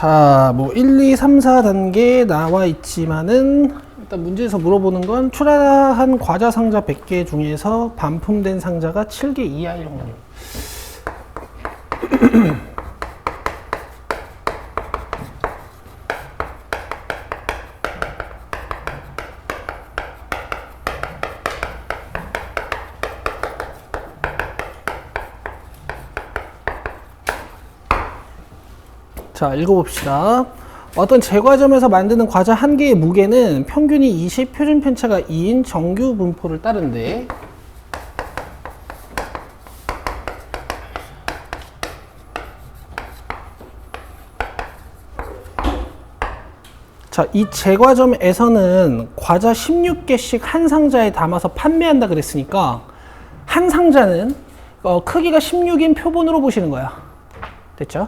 자, 뭐 1, 2, 3, 4단계 나와 있지만은 일단 문제에서 물어보는 건 출하한 과자 상자 100개 중에서 반품된 상자가 7개 이하일 확률. 자, 읽어봅시다. 어떤 제과점에서 만드는 과자 한 개의 무게는 평균이 20, 표준 편차가 2인 정규 분포를 따른대. 자, 이 제과점에서는 과자 16개씩 한 상자에 담아서 판매한다 그랬으니까 한 상자는 크기가 16인 표본으로 보시는 거야. 됐죠?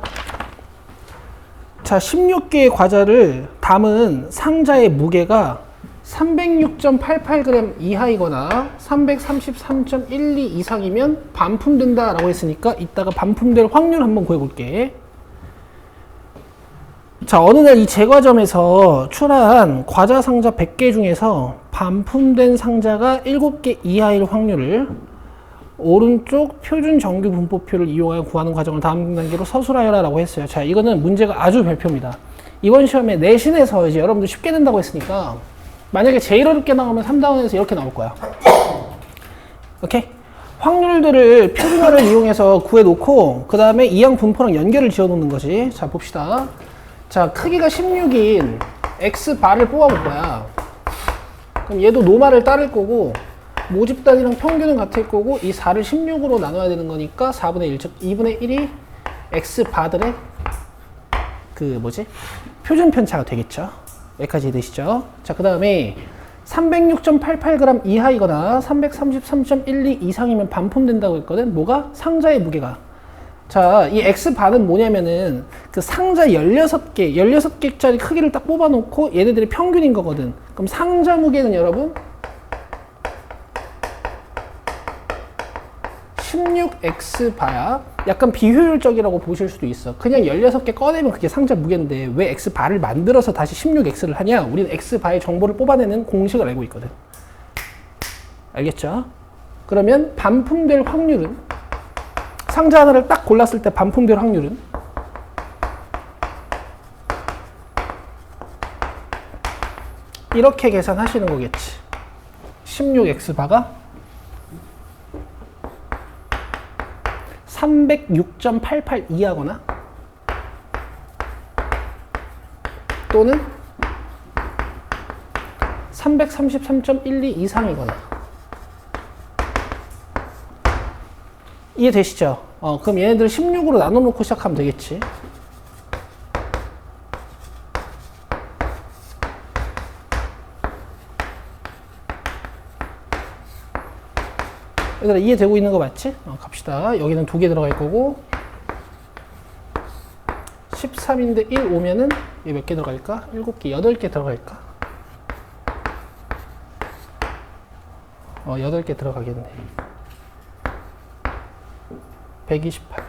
자, 16개의 과자를 담은 상자의 무게가 306.88g 이하이거나 333.12 이상이면 반품된다 라고 했으니까 이따가 반품될 확률 한번 구해볼게. 자, 어느 날 이 제과점에서 출하한 과자 상자 100개 중에서 반품된 상자가 7개 이하일 확률을 오른쪽 표준 정규 분포표를 이용하여 구하는 과정을 다음 단계로 서술하여라 라고 했어요. 자, 이거는 문제가 아주 별표입니다. 이번 시험에 내신에서 이제 여러분들 쉽게 낸다고 했으니까 만약에 제일 어렵게 나오면 3단원에서 이렇게 나올 거야. 오케이? 확률들을 표준화를 이용해서 구해놓고 그 다음에 이항 분포랑 연결을 지어놓는 거지. 자, 봅시다. 자, 크기가 16인 X바를 뽑아볼 거야. 그럼 얘도 노말을 따를 거고 모집 단위랑 평균은 같을 거고 이 4를 16으로 나눠야 되는 거니까 4분의 1, 즉 2분의 1이 X바들의 표준 편차가 되겠죠. 여기까지 되시죠? 자, 그 다음에 306.88g 이하이거나 333.12 이상이면 반품된다고 했거든. 뭐가? 상자의 무게가. 자, 이 X바는 뭐냐면은 그 상자 16개짜리 크기를 딱 뽑아놓고 얘네들이 평균인 거거든. 그럼 상자 무게는 여러분 16X바야. 약간 비효율적이라고 보실 수도 있어. 그냥 16개 꺼내면 그게 상자 무게인데 왜 X바를 만들어서 다시 16X를 하냐? 우리는 X바의 정보를 뽑아내는 공식을 알고 있거든. 알겠죠? 그러면 반품될 확률은 상자 하나를 딱 골랐을 때 반품될 확률은 이렇게 계산하시는 거겠지. 16X바가 306.88 이하거나 또는 333.12 이상이거나. 이해되시죠? 그럼 얘네들 16으로 나눠놓고 시작하면 되겠지. 얘들아, 이해되고 있는 거 맞지? 갑시다. 여기는 2개 들어갈 거고 13인데 1 오면은 얘 몇 개 들어갈까? 7개, 8개 들어갈까? 8개 들어가겠네. 128.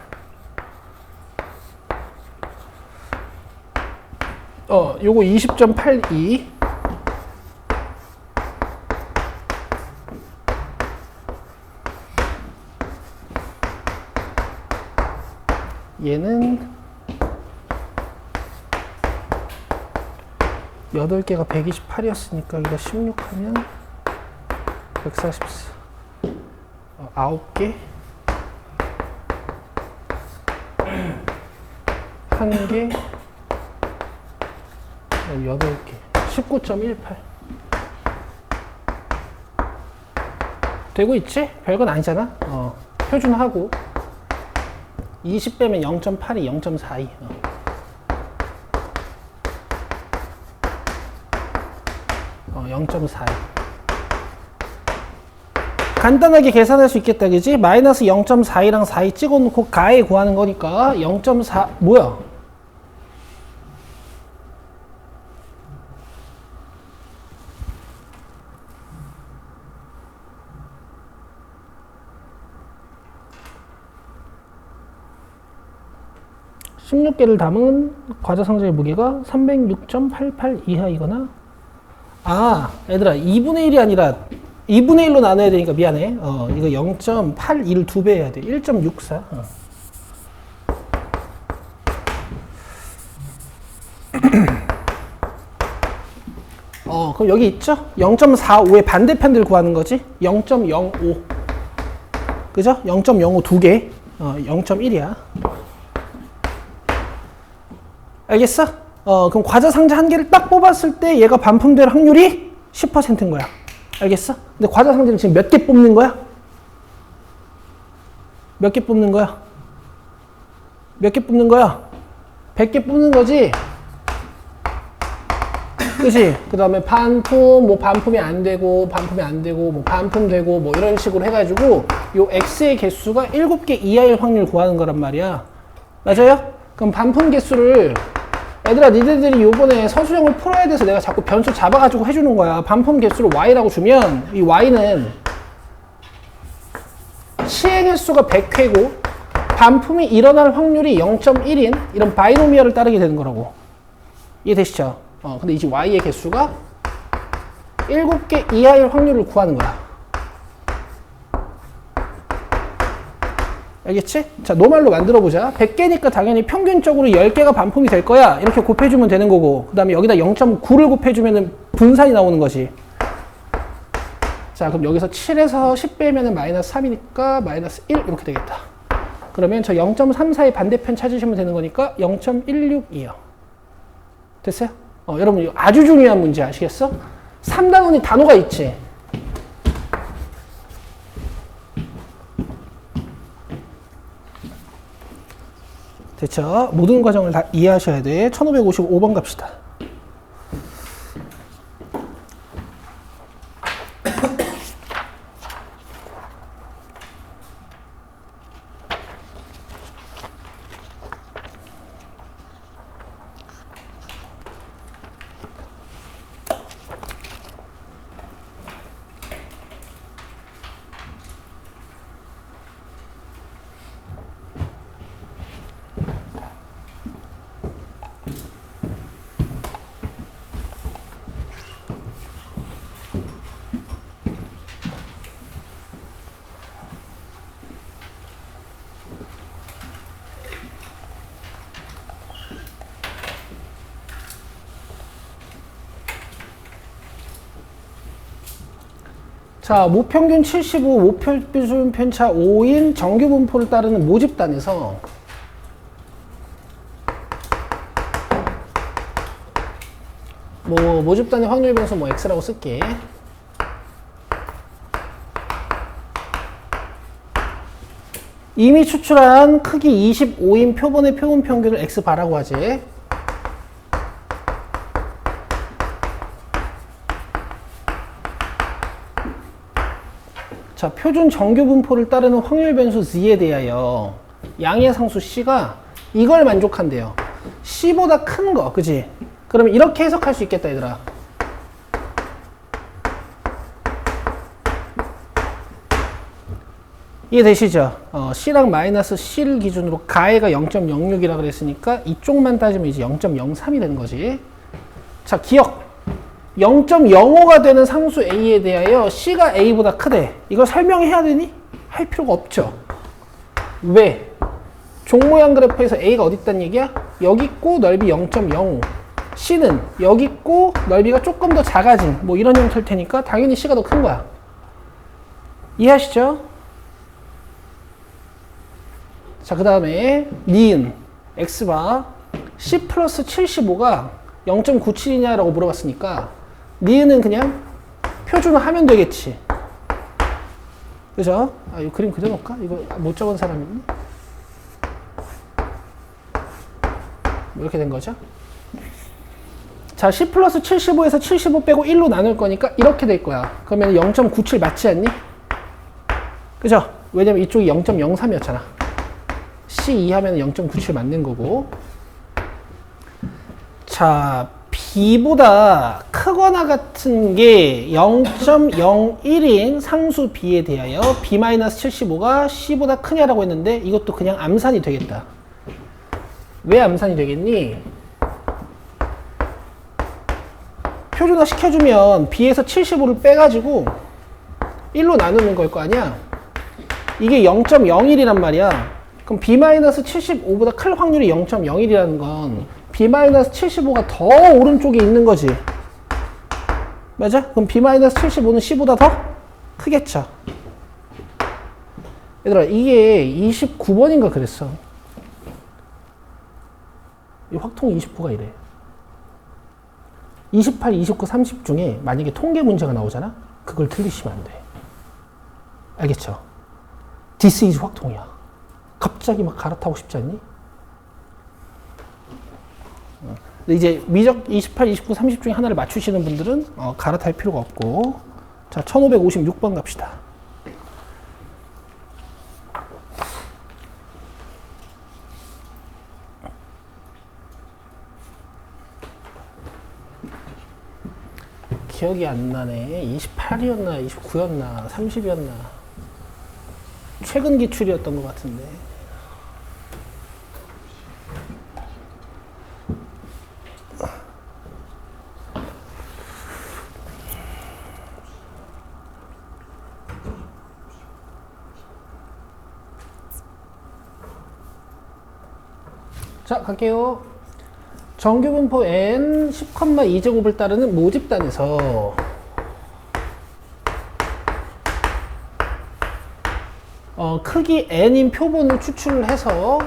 요거 20.82. 얘는 8개가 128이었으니까 여기다 16 하면 144. 9개 1개 8개 19.18 되고 있지? 별건 아니잖아. 표준하고 20 빼면 0.82, 0.42. 0.42. 간단하게 계산할 수 있겠다, 그지? 마이너스 0.42랑 42 찍어놓고 가에 구하는 거니까 0.4, 뭐야? 16개를 담은 과자 상자의 무게가 306.88 이하이거나 얘들아 2분의 1이 아니라 2분의 1로 나눠야 되니까 미안해. 이거 0.81을 2배 해야 돼. 1.64. 그럼 여기 있죠? 0.45의 반대편들 구하는 거지? 0.05. 그죠? 0.05 두 개. 0.1이야. 알겠어? 그럼 과자 상자 한 개를 딱 뽑았을 때 얘가 반품될 확률이 10%인 거야. 알겠어? 근데 과자 상자를 지금 몇 개 뽑는 거야? 몇 개 뽑는 거야? 몇 개 뽑는 거야? 100개 뽑는 거지? 그치? 그 다음에 반품, 뭐 반품이 안 되고, 뭐 반품 되고, 뭐 이런 식으로 해가지고 요 X의 개수가 7개 이하일 확률 구하는 거란 말이야. 맞아요? 그럼 반품 개수를 얘들아 니들이 요번에 서술형을 풀어야 돼서 내가 자꾸 변수 잡아가지고 해주는 거야. 반품 개수를 Y라고 주면 이 Y는 시행 횟수가 100회고 반품이 일어날 확률이 0.1인 이런 바이노미얼을 따르게 되는 거라고. 이해되시죠? 근데 이제 Y의 개수가 7개 이하일 확률을 구하는 거야. 알겠지? 자, 노말로 만들어보자. 100개니까 당연히 평균적으로 10개가 반품이 될 거야. 이렇게 곱해주면 되는 거고. 그 다음에 여기다 0.9를 곱해주면 분산이 나오는 거지. 자, 그럼 여기서 7에서 10 빼면 마이너스 3이니까 마이너스 1 이렇게 되겠다. 그러면 저 0.34의 반대편 찾으시면 되는 거니까 0.16이요. 됐어요? 여러분 이거 아주 중요한 문제 아시겠어? 3단원이 단어가 있지. 됐죠? 모든 과정을 다 이해하셔야 돼. 1555번 갑시다. 자, 모평균 75, 모표준 편차 5인 정규 분포를 따르는 모집단에서 모집단의 확률 변수 X라고 쓸게. 이미 추출한 크기 25인 표본의 표본 평균을 X 바라고 하지. 자, 표준 정규 분포를 따르는 확률 변수 Z에 대하여 양의 상수 C가 이걸 만족한대요. C보다 큰 거, 그지? 그러면 이렇게 해석할 수 있겠다, 얘들아. 이해되시죠? C랑 마이너스 C를 기준으로 가해가 0.06이라 그랬으니까 이쪽만 따지면 이제 0.03이 되는 거지. 자, 기억. 0.05가 되는 상수 A에 대하여 C가 A보다 크대. 이거 설명해야 되니? 할 필요가 없죠. 왜? 종모양 그래프에서 A가 어디 있다는 얘기야? 여기 있고 넓이 0.05. C는 여기 있고 넓이가 조금 더 작아진 뭐 이런 형태일 테니까 당연히 C가 더 큰 거야. 이해하시죠? 자, 그 다음에 니은 X바 C 플러스 75가 0.97이냐라고 물어봤으니까 니은은 그냥 표준화하면 되겠지. 그죠? 이 그림 그려놓을까? 이거 못 적은 사람 있니? 뭐 이렇게 된 거죠? 자, C 플러스 75에서 75 빼고 1로 나눌 거니까 이렇게 될 거야. 그러면 0.97 맞지 않니? 그죠? 왜냐면 이쪽이 0.03이었잖아. C 이하면 0.97 맞는 거고. 자, B보다 크거나 같은 게 0.01인 상수 B에 대하여 B-75가 C보다 크냐라고 했는데 이것도 그냥 암산이 되겠다. 왜 암산이 되겠니? 표준화 시켜주면 B에서 75를 빼가지고 1로 나누는 걸 거 아니야? 이게 0.01이란 말이야. 그럼 B-75보다 클 확률이 0.01이라는 건 B-75가 더 오른쪽에 있는 거지. 맞아? 그럼 B-75는 C보다 더 크겠죠. 얘들아, 이게 29번인가 그랬어. 이 확통 29가 이래. 28, 29, 30 중에 만약에 통계 문제가 나오잖아? 그걸 틀리시면 안 돼. 알겠죠? This is 확통이야. 갑자기 막 갈아타고 싶지 않니? 근데 이제 미적 28, 29, 30 중에 하나를 맞추시는 분들은 갈아탈 필요가 없고. 자, 1556번 갑시다. 기억이 안 나네. 28이었나, 29였나, 30이었나. 최근 기출이었던 것 같은데. 자, 갈게요. 정규분포 n 10,2제곱을 따르는 모집단에서 크기 n인 표본을 추출을 해서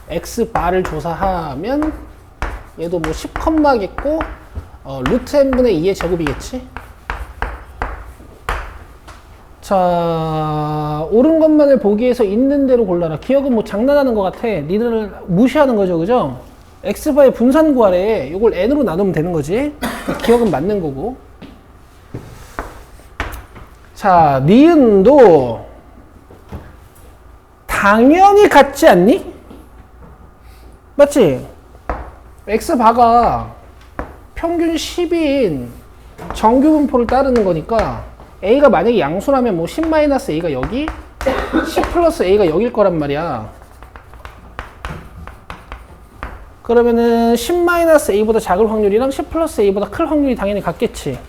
x바를 조사하면 얘도 뭐 10겠고 루트 n분의 2의 제곱이겠지. 자, 옳은 것만을 보기 위해서 있는 대로 골라라. 기억은 뭐 장난하는 것 같아. 니들을 무시하는 거죠, 그죠? x바의 분산 구하래. 이걸 n으로 나누면 되는 거지. 기억은 맞는 거고. 자, 니은도 당연히 같지 않니? 맞지? x바가 평균 10인 정규분포를 따르는 거니까 a가 만약에 양수라면 뭐 10-a가 여기, 10+a가 여길 거란 말이야. 그러면은 10-a보다 작을 확률이랑 10+a보다 클 확률이 당연히 같겠지.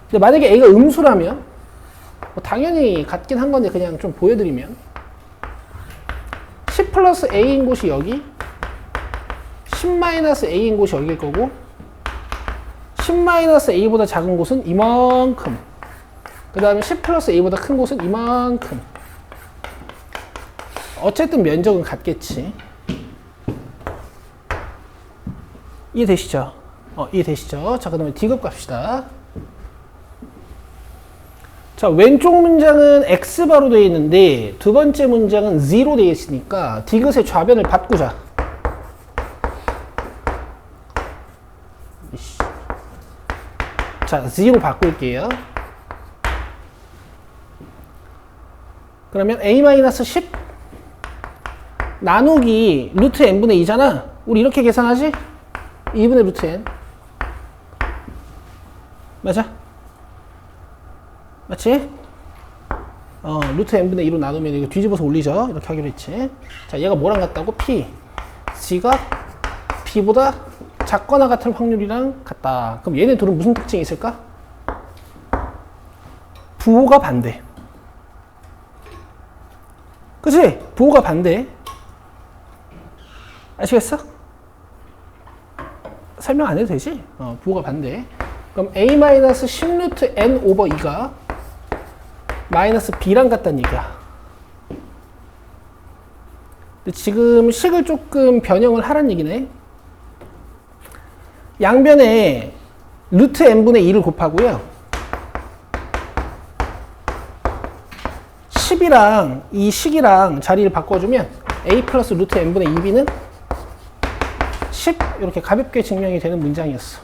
근데 만약에 a가 음수라면 뭐 당연히 같긴 한 건데 그냥 좀 보여드리면 10+a인 곳이 여기, 10-a인 곳이 여기일 거고 10-a보다 작은 곳은 이만큼, 그 다음에 10+a보다 큰 곳은 이만큼. 어쨌든 면적은 같겠지. 이해되시죠? 이해되시죠? 자, 그 다음에 D급 갑시다. 자, 왼쪽 문장은 X바로 되어 있는데 두 번째 문장은 Z로 되어 있으니까 D급의 좌변을 바꾸자. 자, Z로 바꿀게요. 그러면 A-10 나누기 루트 n분의 2잖아. 우리 이렇게 계산하지? 2분의 루트 n. 맞아? 맞지? 루트 n분의 2로 나누면 이거 뒤집어서 올리죠. 이렇게 하기로 했지. 자, 얘가 뭐랑 같다고? P. G가 B보다 작거나 같을 확률이랑 같다. 그럼 얘네 둘은 무슨 특징이 있을까? 부호가 반대. 그치? 부호가 반대. 아시겠어? 설명 안 해도 되지? 부호가 반대. 그럼 a-10 루트 n 오버 2가 마이너스 b랑 같다는 얘기야. 근데 지금 식을 조금 변형을 하란 얘기네. 양변에 루트 n분의 2를 곱하고요. 10이랑 이 식이랑 자리를 바꿔주면 a 플러스 루트 n분의 2b는 10 이렇게 가볍게 증명이 되는 문장이었어.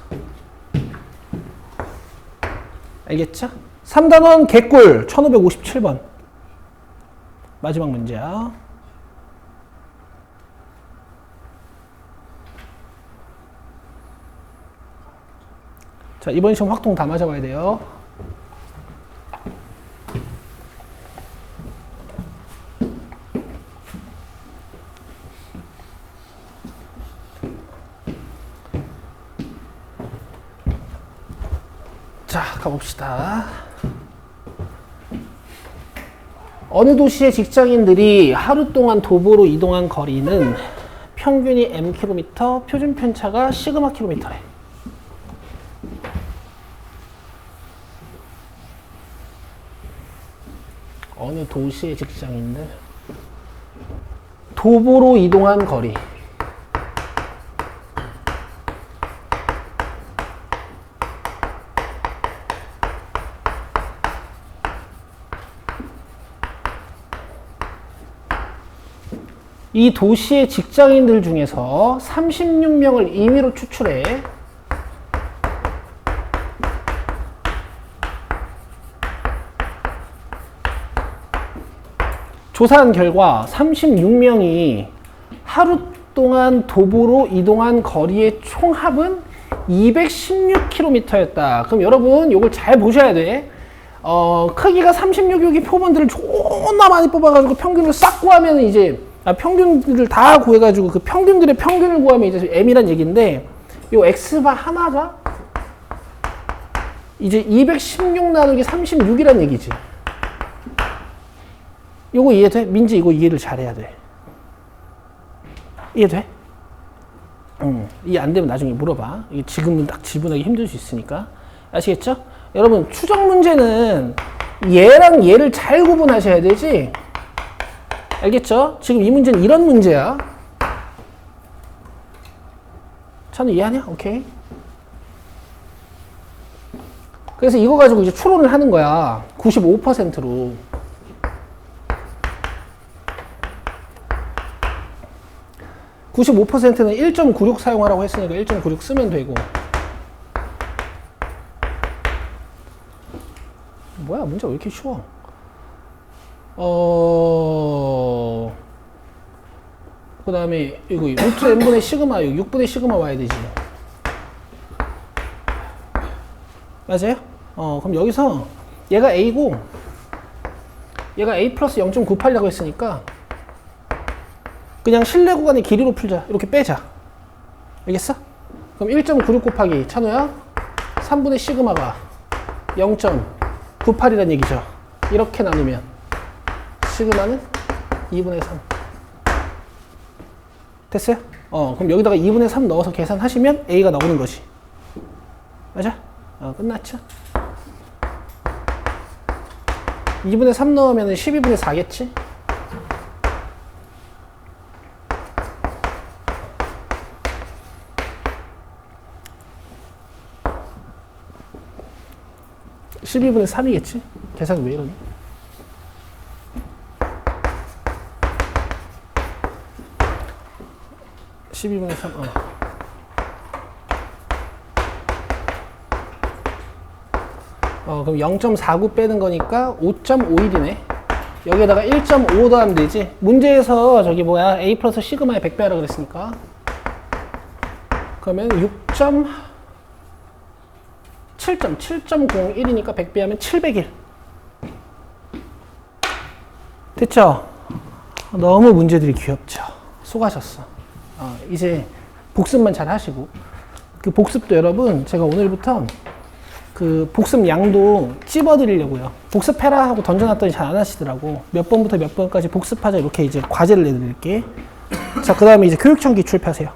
알겠죠? 3단원 개꿀 1557번 마지막 문제야. 자, 이번 시험 확통 다 맞아봐야 돼요. 자, 가봅시다. 어느 도시의 직장인들이 하루 동안 도보로 이동한 거리는 평균이 mkm, 표준 편차가 시그마 km래. 어느 도시의 직장인들 도보로 이동한 거리. 이 도시의 직장인들 중에서 36명을 임의로 추출해 조사한 결과 36명이 하루 동안 도보로 이동한 거리의 총합은 216km였다. 그럼 여러분 이걸 잘 보셔야 돼. 크기가 36여기 표본들을 존나 많이 뽑아가지고 평균을 싹 구하면 이제 평균들을 다 구해가지고 그 평균들의 평균을 구하면 이제 m이란 얘기인데 요 x바 하나가 이제 216 나누기 36이란 얘기지. 요거 이해돼? 민지 이거 이해를 잘해야 돼. 이해돼? 이해 안 되면 나중에 물어봐. 이게 지금은 딱 지분하기 힘들 수 있으니까. 아시겠죠? 여러분 추정 문제는 얘랑 얘를 잘 구분하셔야 되지. 알겠죠? 지금 이 문제는 이런 문제야. 찬우 이해하냐? 오케이. 그래서 이거 가지고 이제 추론을 하는 거야. 95%로. 95%는 1.96 사용하라고 했으니까 1.96 쓰면 되고. 뭐야, 문제가 왜 이렇게 쉬워? 그 다음에 이거 루트 n분의 시그마, 6분의 시그마 와야 되지. 맞아요? 그럼 여기서 얘가 a고 얘가 a 플러스 0.98이라고 했으니까 그냥 실내 구간의 길이로 풀자. 이렇게 빼자. 알겠어? 그럼 1.96 곱하기 찬호야 3분의 시그마가 0.98이란 얘기죠. 이렇게 나누면 시그마는 2분의 3. 됐어요? 그럼 여기다가 2분의 3 넣어서 계산하시면 A가 나오는 거지. 맞아? 끝났죠? 2분의 3 넣으면 12분의 4겠지? (12분의 3이겠지) 계산이 왜 이러니? (12분의 3) 그럼 0.49 빼는 거니까 5.51이네. 여기에다가 1.5 더하면 되지. 문제에서 저기 뭐야 A 플러스 시그마에 100배 하라 그랬으니까 그러면 7.01이니까 100배 하면 701. 됐죠? 너무 문제들이 귀엽죠? 수고하셨어. 이제 복습만 잘 하시고, 그 복습도 여러분 제가 오늘부터 그 복습 양도 찝어드리려고요. 복습해라 하고 던져놨더니 잘 안 하시더라고. 몇 번부터 몇 번까지 복습하자 이렇게 이제 과제를 내드릴게. 자, 그 다음에 이제 교육청 기출 펴세요.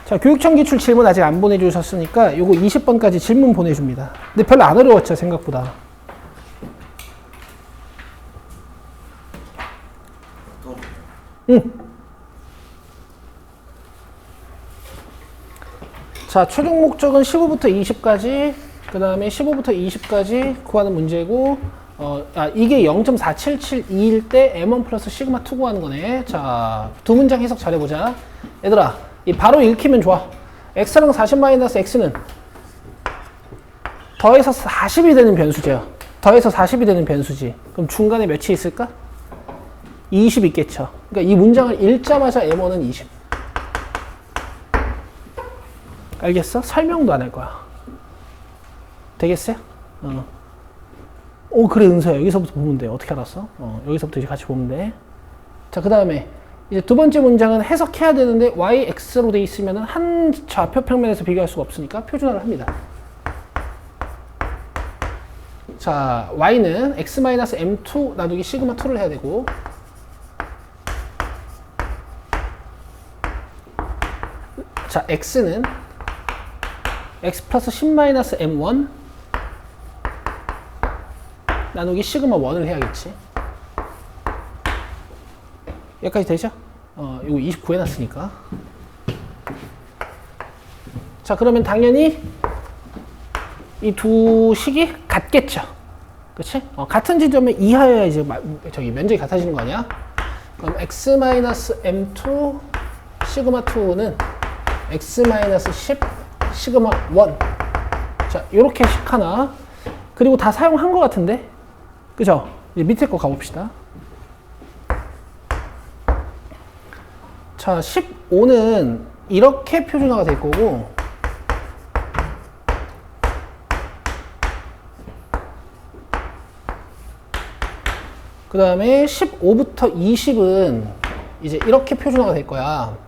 자, 교육청 기출 질문 아직 안 보내주셨으니까 요거 20번까지 질문 보내줍니다. 근데 별로 안 어려웠죠, 생각보다. 응. 자, 최종 목적은 15부터 20까지, 그 다음에 15부터 20까지 구하는 문제고, 이게 0.4772일 때 m1 플러스 시그마 2 구하는 거네. 자, 두 문장 해석 잘해보자. 얘들아, 바로 읽히면 좋아. x랑 40 마이너스 x는 더해서 40이 되는 변수죠. 더해서 40이 되는 변수지. 그럼 중간에 몇이 있을까? 20 있겠죠. 그러니까 이 문장을 읽자마자 m1은 20. 알겠어? 설명도 안 할 거야. 되겠어요? 그래, 은서야. 여기서부터 보면 돼. 어떻게 알았어? 여기서부터 이제 같이 보면 돼. 자, 그 다음에 이제 두 번째 문장은 해석해야 되는데 y, x로 돼 있으면 한 좌표 평면에서 비교할 수가 없으니까 표준화를 합니다. 자, y는 x-m2 나누기 시그마 2를 해야 되고, 자, x는 x 플러스 10-m1 나누기 시그마 1을 해야겠지. 여기까지 되죠? 이거 29 해놨으니까. 자, 그러면 당연히 이 두 식이 같겠죠. 그치? 같은 지점에 이하여야 이제 저기 면적이 같아지는 거 아니야? 그럼 x-m2 시그마 2는 x-10 시그마 1. 자, 요렇게 식 하나. 그리고 다 사용한 것 같은데? 그죠? 이제 밑에 거 가봅시다. 자, 15는 이렇게 표준화가 될 거고, 그 다음에 15부터 20은 이제 이렇게 표준화가 될 거야.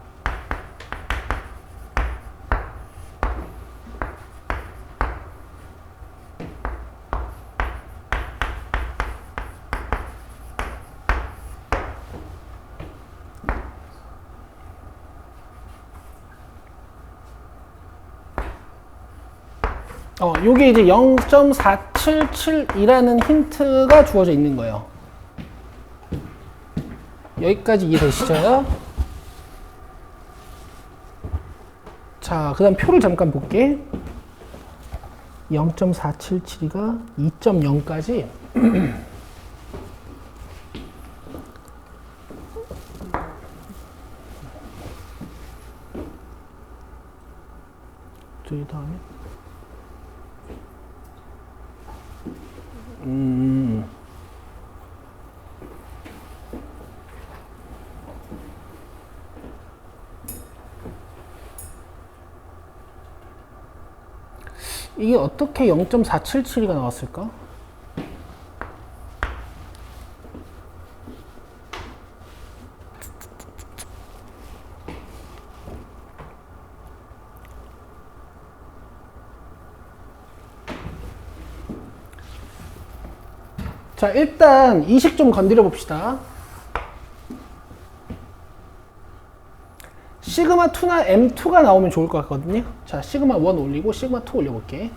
요게 이제 0.477이라는 힌트가 주어져 있는 거예요. 여기까지 이해되시죠? 자, 그 다음 표를 잠깐 볼게. 0.477이가 2.0까지. 그 다음에 이게 어떻게 0.477이 나왔을까? 자, 일단 이 식 좀 건드려 봅시다. 시그마 2나 m2가 나오면 좋을 것 같거든요. 자, 시그마 1 올리고 시그마 2 올려볼게.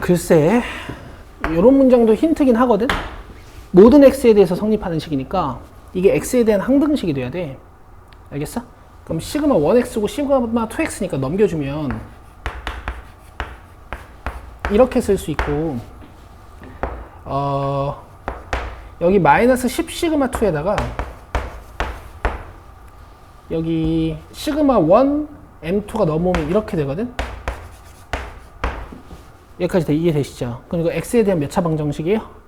글쎄, 이런 문장도 힌트긴 하거든. 모든 x에 대해서 성립하는 식이니까 이게 x에 대한 항등식이 돼야 돼. 알겠어? 그럼 시그마 1x고 시그마 2x니까 넘겨주면 이렇게 쓸 수 있고, 여기 마이너스 10 시그마 2에다가 여기 시그마 1 m2가 넘어오면 이렇게 되거든. 여기까지 이해되시죠? 그럼 이거 x에 대한 몇 차 방정식이에요?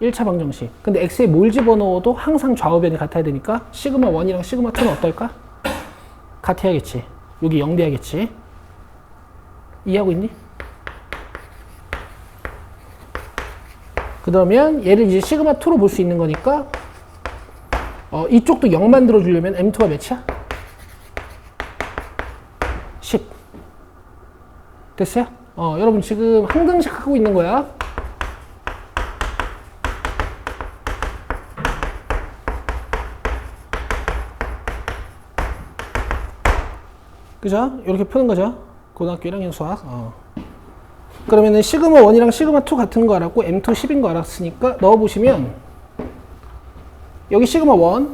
1차 방정식. 근데 x에 뭘 집어넣어도 항상 좌우변이 같아야 되니까 시그마 1이랑 시그마 2는 어떨까? 같아야겠지. 여기 0 돼야겠지. 이해하고 있니? 그러면 얘를 이제 시그마 2로 볼 수 있는 거니까 이쪽도 0 만들어주려면 m2가 몇이야? 10. 됐어요? 여러분 지금 항등식 하고 있는 거야. 그죠? 이렇게 푸는 거죠. 고등학교 1학년 수학. 그러면은 시그마 1이랑 시그마 2 같은 거 알았고 m2 10인 거 알았으니까 넣어보시면 여기 시그마 1,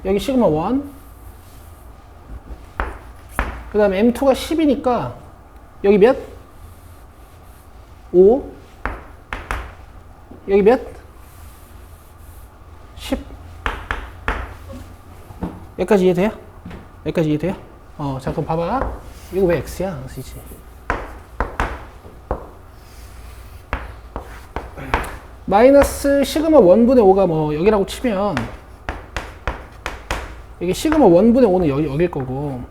여기 시그마 1, 그 다음에 m2가 10이니까 여기 몇? 5, 여기 몇? 10. 여기까지 이해돼요? 여기까지 이해돼요? 자, 그럼 봐봐. 이거 왜 x야? 쓰지. 마이너스 시그마 1분의 5가 뭐 여기라고 치면 여기 시그마 1분의 5는 여길 거고,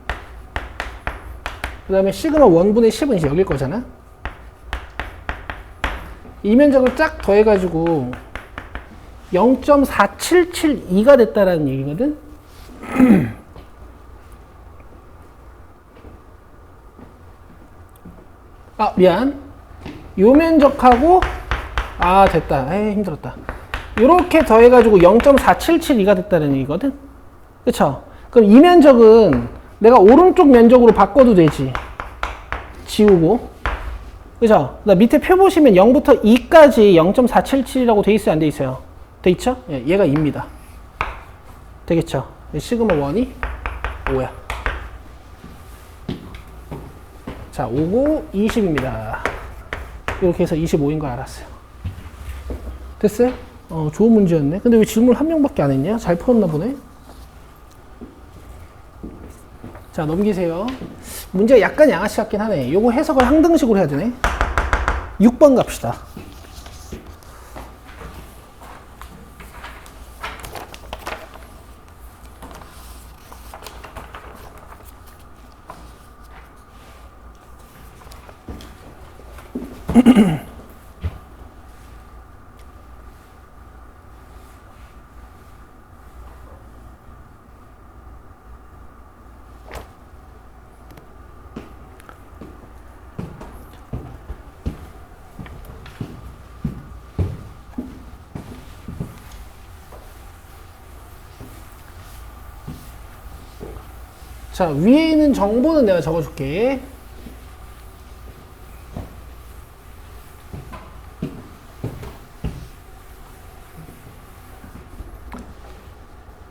그 다음에 시그마 1분의 10은 이제 여길 거잖아. 이 면적을 쫙 더해가지고 0.4772가 됐다라는 얘기거든. 아, 미안. 요 면적하고, 아, 됐다. 에이, 힘들었다. 요렇게 더해가지고 0.4772가 됐다는 얘기거든. 그쵸? 그럼 이 면적은 내가 오른쪽 면적으로 바꿔도 되지. 지우고. 그죠? 나 밑에 표 보시면 0부터 2까지 0.477이라고 돼 있어요? 안 돼 있어요? 돼 있죠? 예, 얘가 2입니다. 되겠죠? 시그마 1이 5야. 자, 5고 20입니다. 이렇게 해서 25인 거 알았어요. 됐어요? 좋은 문제였네. 근데 왜 질문 한 명밖에 안 했냐? 잘 풀었나 보네. 자, 넘기세요. 문제가 약간 양아치 같긴 하네. 요거 해석을 항등식으로 해야 되네. 6번 갑시다. 자, 위에 있는 정보는 내가 적어줄게.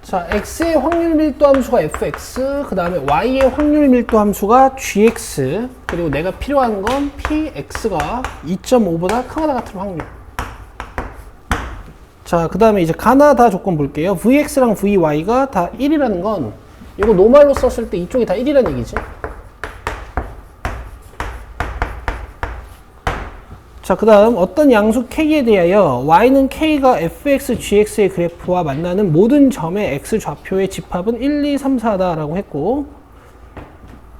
자, x의 확률 밀도 함수가 fx, 그 다음에 y의 확률 밀도 함수가 gx, 그리고 내가 필요한 건 px가 2.5보다 크거나 같은 확률. 자, 그 다음에 이제 가나다 조건 볼게요. vx랑 vy가 다 1이라는 건 이거 노말로 썼을 때 이쪽이 다 1이라는 얘기지. 자, 그 다음 어떤 양수 k에 대하여 y는 k가 fx, gx의 그래프와 만나는 모든 점의 x 좌표의 집합은 1, 2, 3, 4다라고 했고,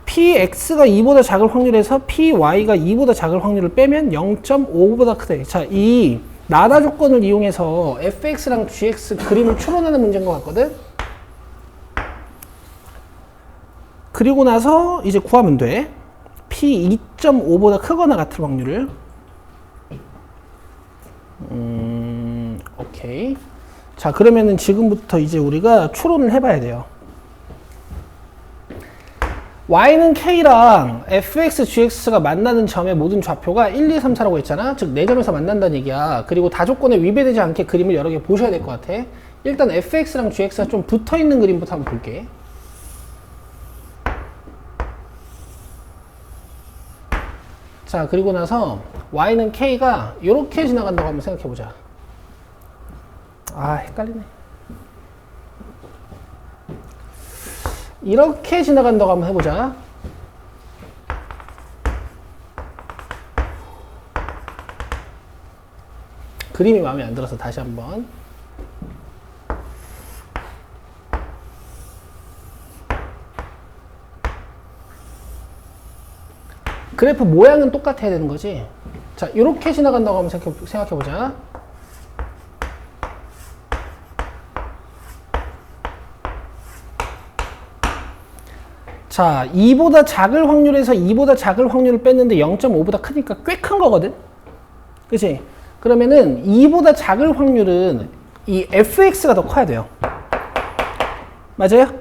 px가 2보다 작을 확률에서 py가 2보다 작을 확률을 빼면 0.5보다 크다. 자, 이 나다 조건을 이용해서 fx랑 gx 그림을 추론하는 문제인 것 같거든. 그리고 나서 이제 구하면 돼. p 2.5보다 크거나 같을 확률을. 오케이. 자, 그러면은 지금부터 이제 우리가 추론을 해봐야 돼요. y는 k랑 fx, gx가 만나는 점의 모든 좌표가 1, 2, 3, 4라고 했잖아. 즉, 4점에서 만난다는 얘기야. 그리고 다조건에 위배되지 않게 그림을 여러 개 보셔야 될 것 같아. 일단 fx랑 gx가 좀 붙어있는 그림부터 한번 볼게. 자, 그리고 나서 y는 k가 이렇게 지나간다고 한번 생각해보자. 아, 헷갈리네. 이렇게 지나간다고 한번 해보자. 그림이 마음에 안 들어서 다시 한번. 그래프 모양은 똑같아야 되는 거지. 자, 이렇게 지나간다고 한번 생각해보자. 자, 2보다 작을 확률에서 2보다 작을 확률을 뺐는데 0.5보다 크니까 꽤 큰 거거든? 그치? 그러면은 2보다 작을 확률은 이 fx가 더 커야 돼요. 맞아요?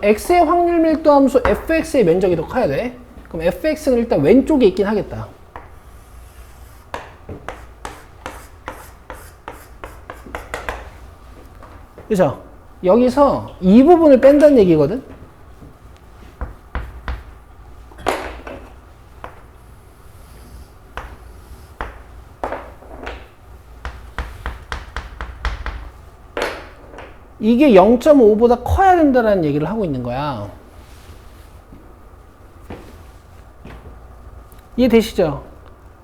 x의 확률 밀도 함수 fx의 면적이 더 커야 돼. 그럼 fx는 일단 왼쪽에 있긴 하겠다. 그죠? 여기서 이 부분을 뺀다는 얘기거든? 이게 0.5보다 커야 된다는 얘기를 하고 있는 거야. 이해되시죠?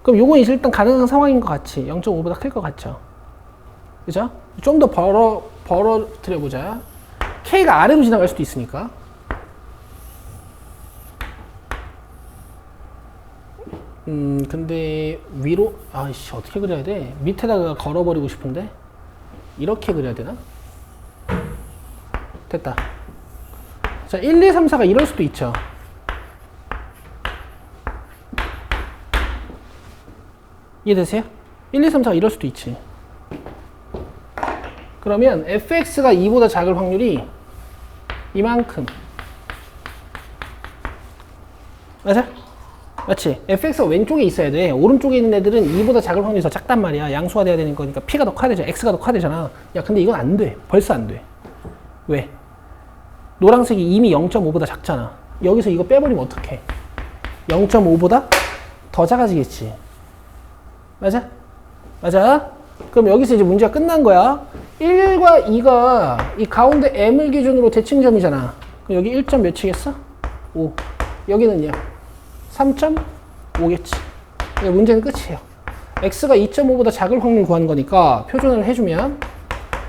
그럼 요건 일단 가능한 상황인 것 같이 0.5보다 클 것 같죠? 그죠? 좀 더 벌어뜨려보자. K가 아래로 지나갈 수도 있으니까. 근데 위로, 아이씨, 어떻게 그려야 돼? 밑에다가 걸어버리고 싶은데? 이렇게 그려야 되나? 됐다. 자, 1, 2, 3, 4가 이럴 수도 있죠. 이해되세요? 1, 2, 3, 4가 이럴 수도 있지. 그러면 fx가 2보다 작을 확률이 이만큼. 맞아? 맞지? fx가 왼쪽에 있어야 돼. 오른쪽에 있는 애들은 2보다 작을 확률이 더 작단 말이야. 양수가 돼야 되는 거니까 p가 더 커야 되잖아. x가 더 커야 되잖아. 야, 근데 이건 안 돼. 벌써 안 돼. 왜? 노란색이 이미 0.5보다 작잖아. 여기서 이거 빼버리면 어떡해? 0.5보다 더 작아지겠지. 맞아? 맞아? 그럼 여기서 이제 문제가 끝난 거야. 1과 2가 이 가운데 m을 기준으로 대칭점이잖아. 그럼 여기 1점 몇이겠어? 5. 여기는요? 3.5겠지. 문제는 끝이에요. x가 2.5보다 작을 확률 구한 거니까 표준을 해주면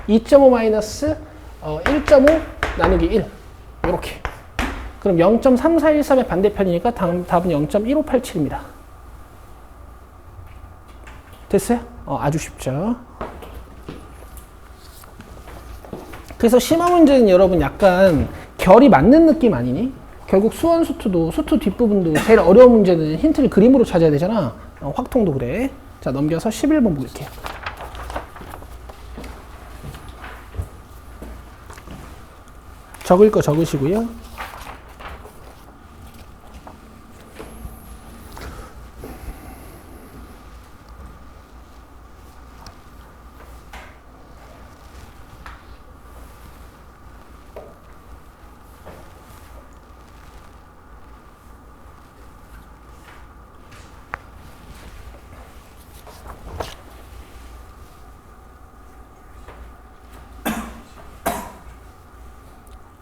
2.5 마이너스 1.5 나누기 1 이렇게. 그럼 0.3413의 반대편이니까 답은 0.1587입니다. 됐어요? 아주 쉽죠. 그래서 심화 문제는 여러분 약간 결이 맞는 느낌 아니니? 결국 수원 수투도 수투 뒷부분도 제일 어려운 문제는 힌트를 그림으로 찾아야 되잖아. 확통도 그래. 자, 넘겨서 11번 볼게요. 적을 거 적으시고요.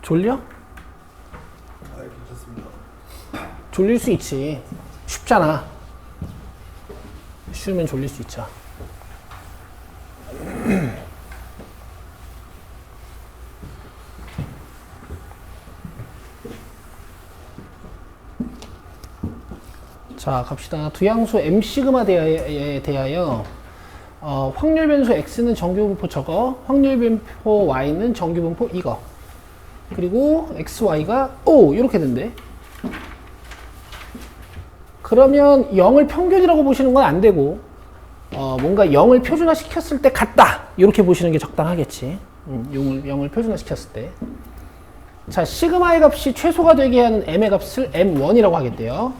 졸려? 괜찮습니다. 졸릴 수 있지. 쉽잖아. 쉬우면 졸릴 수 있죠. 자, 갑시다. 두양수 m 시그마에 대하여 확률 변수 x는 정규 분포 저거, 확률 분포 y는 정규 분포 이거. 그리고 xy가 이렇게 된대. 그러면 0을 평균이라고 보시는 건 안 되고 뭔가 0을 표준화 시켰을 때 같다 이렇게 보시는 게 적당하겠지. 0을 표준화 시켰을 때. 자, 시그마의 값이 최소가 되게 하는 m의 값을 m1이라고 하겠대요.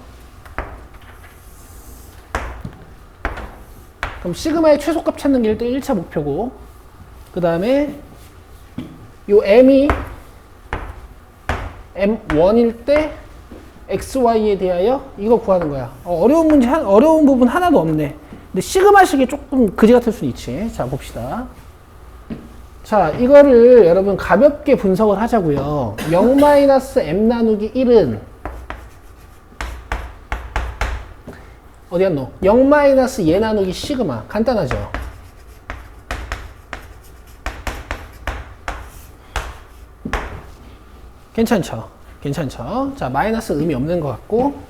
그럼 시그마의 최소값 찾는 게 일단 1차 목표고, 그 다음에 요 m이 m1일 때 xy에 대하여 이거 구하는 거야. 어려운 문제, 어려운 부분 하나도 없네. 근데 시그마식이 조금 그지 같을 수 있지. 자, 봅시다. 자, 이거를 여러분 가볍게 분석을 하자고요. 0-m 나누기 1은 어디 갔노? 0-얘 나누기 시그마. 간단하죠? 괜찮죠? 괜찮죠? 자, 마이너스 의미 없는 것 같고,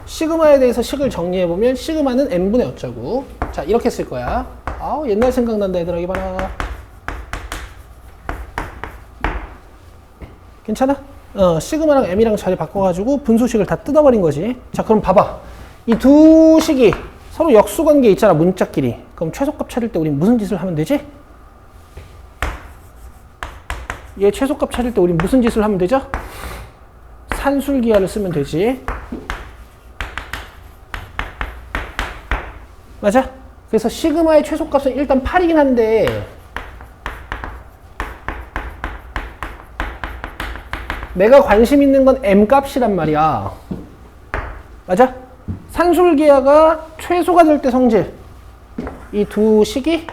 시그마에 대해서 식을 정리해보면 시그마는 n분의 어쩌고. 자, 이렇게 쓸 거야. 옛날 생각난다 얘들아. 여기 봐라. 괜찮아? 시그마랑 m이랑 자리 바꿔가지고 분수식을 다 뜯어버린 거지. 자, 그럼 봐봐. 이 두 식이 서로 역수관계 있잖아, 문자끼리. 그럼 최소값 찾을 때 우린 무슨 짓을 하면 되지? 얘 최소값 찾을 때 우린 무슨 짓을 하면 되죠? 산술기하를 쓰면 되지. 맞아? 그래서 시그마의 최소값은 일단 8이긴 한데 내가 관심 있는 건 m값이란 말이야. 맞아? 산술기하가 최소가 될 때 성질. 이 두 식이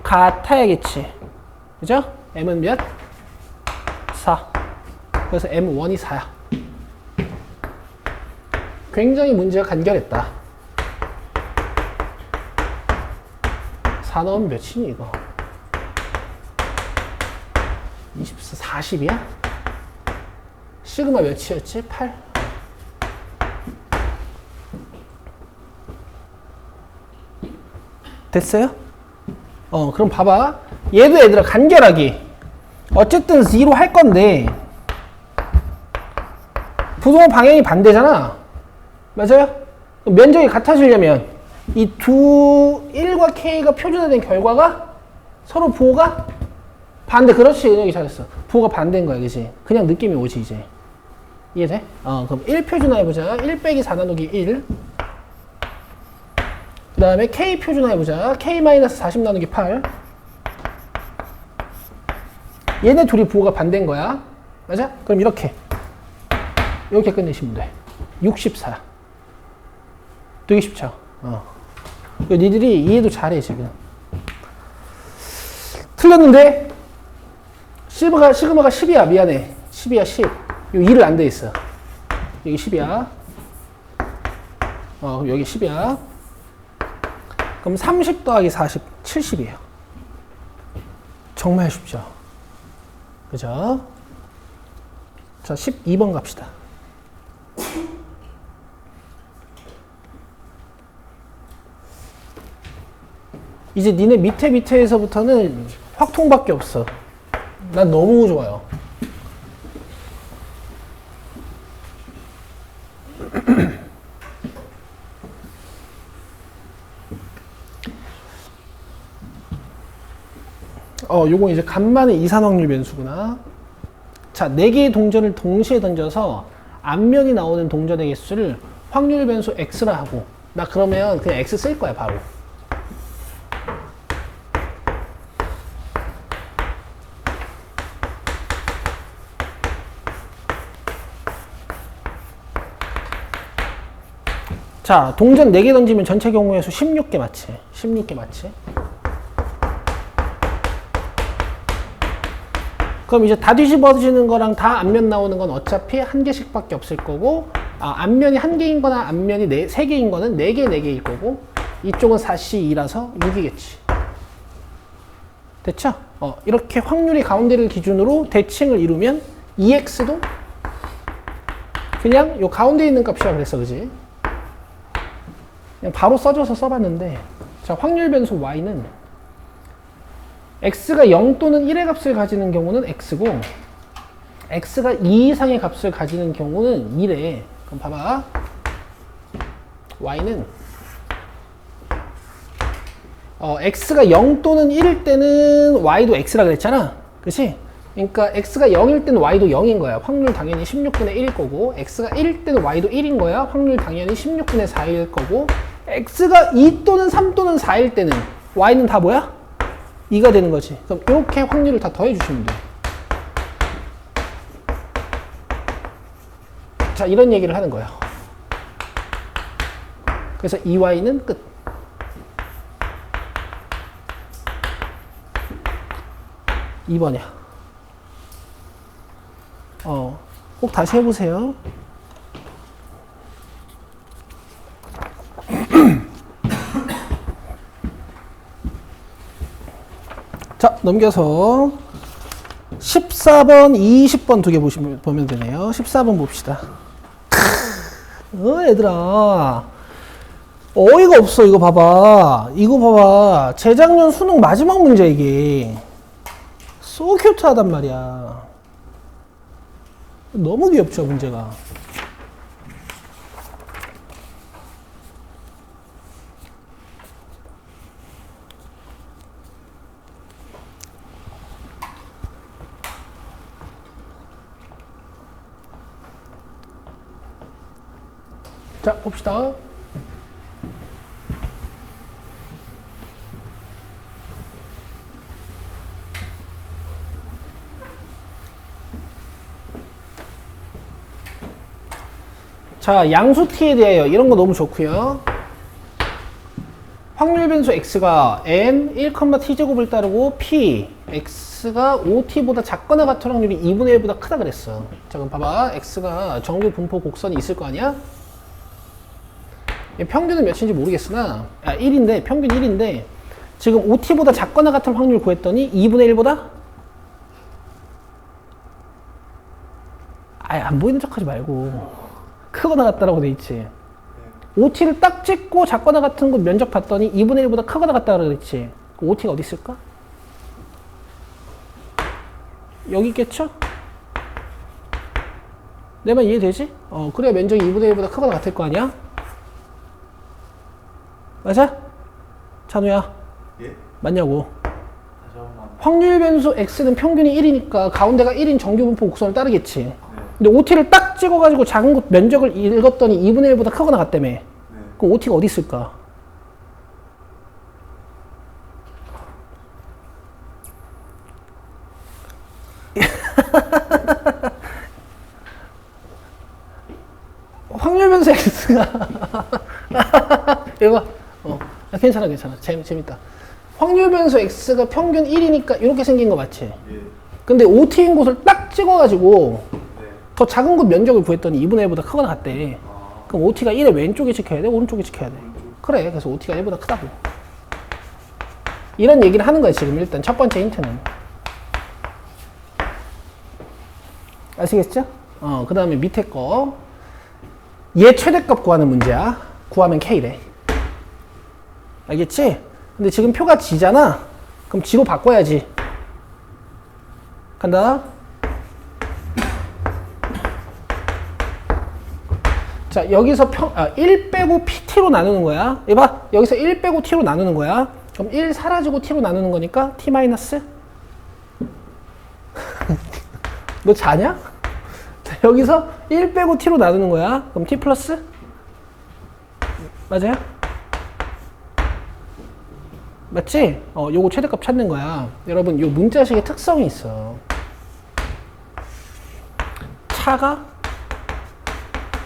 같아야겠지. 그죠? m은 몇? 4. 그래서 m1이 4야. 굉장히 문제가 간결했다. 4 넣으면 몇이니 이거? 24, 40이야? 시그마 몇이었지? 8? 됐어요? 그럼 봐봐. 얘도 얘들아 간결하게 어쨌든 0 할 건데 부동호 방향이 반대잖아. 맞아요? 면적이 같아지려면 이 두 1과 K가 표준화된 결과가 서로 부호가 반대. 그렇지. 은혁이 잘했어. 부호가 반대인 거야. 그치? 그냥 느낌이 오지 이제. 이해돼? 그럼 1 표준화 해보자. 1 빼기 4 나누기 1. 그 다음에 K 표준화 해보자. K-40 나누기 8. 얘네 둘이 부호가 반대인 거야. 맞아? 그럼 이렇게 끝내시면 돼. 64. 되게 쉽죠? 니들이 이해도 잘해 지금. 틀렸는데 시그마가 10이야. 미안해. 10이야 10. 요 2를 안 돼 있어. 여기 10이야. 여기 10이야. 그럼 30 더하기 40, 70이에요. 정말 쉽죠? 그죠? 자, 12번 갑시다. 이제 니네 밑에서부터는 확통밖에 없어. 난 너무 좋아요. 요건 이제 간만에 이산 확률 변수구나. 자, 4개의 동전을 동시에 던져서 앞면이 나오는 동전의 개수를 확률 변수 x라 하고, 나 그러면 그냥 x 쓸 거야, 바로. 자, 동전 4개 던지면 전체 경우의 수 16개 맞지? 16개 맞지? 그럼 이제 다 뒤집어지는 거랑 다 앞면 나오는 건 어차피 한 개씩 밖에 없을 거고, 앞면이 한 개인 거나 앞면이 3개인 거는 4개, 4개일 거고, 이쪽은 4C2라서 6이겠지. 됐죠? 이렇게 확률이 가운데를 기준으로 대칭을 이루면 EX도 그냥 요 가운데 있는 값이라 그랬어, 그지? 그냥 바로 써줘서 써봤는데, 자, 확률 변수 y는 x가 0 또는 1의 값을 가지는 경우는 x고, x가 2 이상의 값을 가지는 경우는 1에. 그럼 봐봐. y는 x가 0 또는 1일 때는 y도 x라 그랬잖아. 그치? 그러니까 x가 0일 때는 y도 0인 거야. 확률 당연히 16분의 1일 거고, x가 1일 때는 y도 1인 거야. 확률 당연히 16분의 4일 거고, x가 2 또는 3 또는 4일 때는 y는 다 뭐야? 2가 되는 거지. 그럼 이렇게 확률을 다 더해 주시면 돼. 자, 이런 얘기를 하는 거예요. 그래서 2y는 끝. (2번이야) 꼭 다시 해보세요. 자, 넘겨서 14번, 20번 두 개 보면 되네요. 14번 봅시다. 얘들아. 어이가 없어, 이거 봐봐. 이거 봐봐. 재작년 수능 마지막 문제, 이게. 소 큐트하단 말이야. 너무 귀엽죠, 문제가. 자, 봅시다. 자, 양수 t에 대하여 이런 거 너무 좋고요. 확률 변수 x가 n 1,t제곱을 따르고 p x가 5t보다 작거나 같은 확률이 2분의 1보다 크다 그랬어. 자, 그럼 봐봐. x가 정규 분포 곡선이 있을 거 아니야? 평균은 몇인지 모르겠으나 1인데 평균 1인데 지금 5t보다 작거나 같은 확률 구했더니 2분의 1보다 아예 안 보이는 척 하지 말고 크거나 같다라고 돼 있지. OT를 딱 찍고 작거나 같은 거 면적 봤더니 2분의 1보다 크거나 같다고 그랬지. OT가 어디 있을까? 여기 있겠죠? 내 말 이해되지? 그래야 면적이 2분의 1보다 크거나 같을 거 아니야? 맞아? 찬우야. 예? 맞냐고. 다시 한번. 확률 변수 x는 평균이 1이니까 가운데가 1인 정규분포 곡선을 따르겠지. 네. 근데 OT를 딱 찍어가지고 작은 곳 면적을 읽었더니 2분의 1보다 크거나 같다며. 네. 그럼 OT가 어디 있을까? 확률 변수 x가 이거 괜찮아 재밌다. 확률 변수 x가 평균 1이니까 이렇게 생긴 거 맞지? 예. 근데 OT인 곳을 딱 찍어가지고 네. 더 작은 곳 면적을 구했더니 2분의 1보다 크거나 같대. 그럼 OT가 1의 왼쪽에 찍혀야 돼? 오른쪽에 찍혀야 돼? 그래, 그래서 OT가 1보다 크다고. 이런 얘기를 하는 거야 지금. 일단 첫 번째 힌트는. 아시겠죠? 그 다음에 밑에 거. 얘 최대값 구하는 문제야. 구하면 K래. 알겠지? 근데 지금 표가 G잖아. 그럼 G로 바꿔야지. 간다. 자, 여기서 1 빼고 PT로 나누는 거야. 이봐. 여기서 1 빼고 T로 나누는 거야. 그럼 1 사라지고 T로 나누는 거니까 T 마이너스? 너 자냐? 자, 여기서 1 빼고 T로 나누는 거야. 그럼 T 플러스? 맞아요? 맞지? 요거 최대값 찾는 거야. 여러분, 요 문자식의 특성이 있어. 차가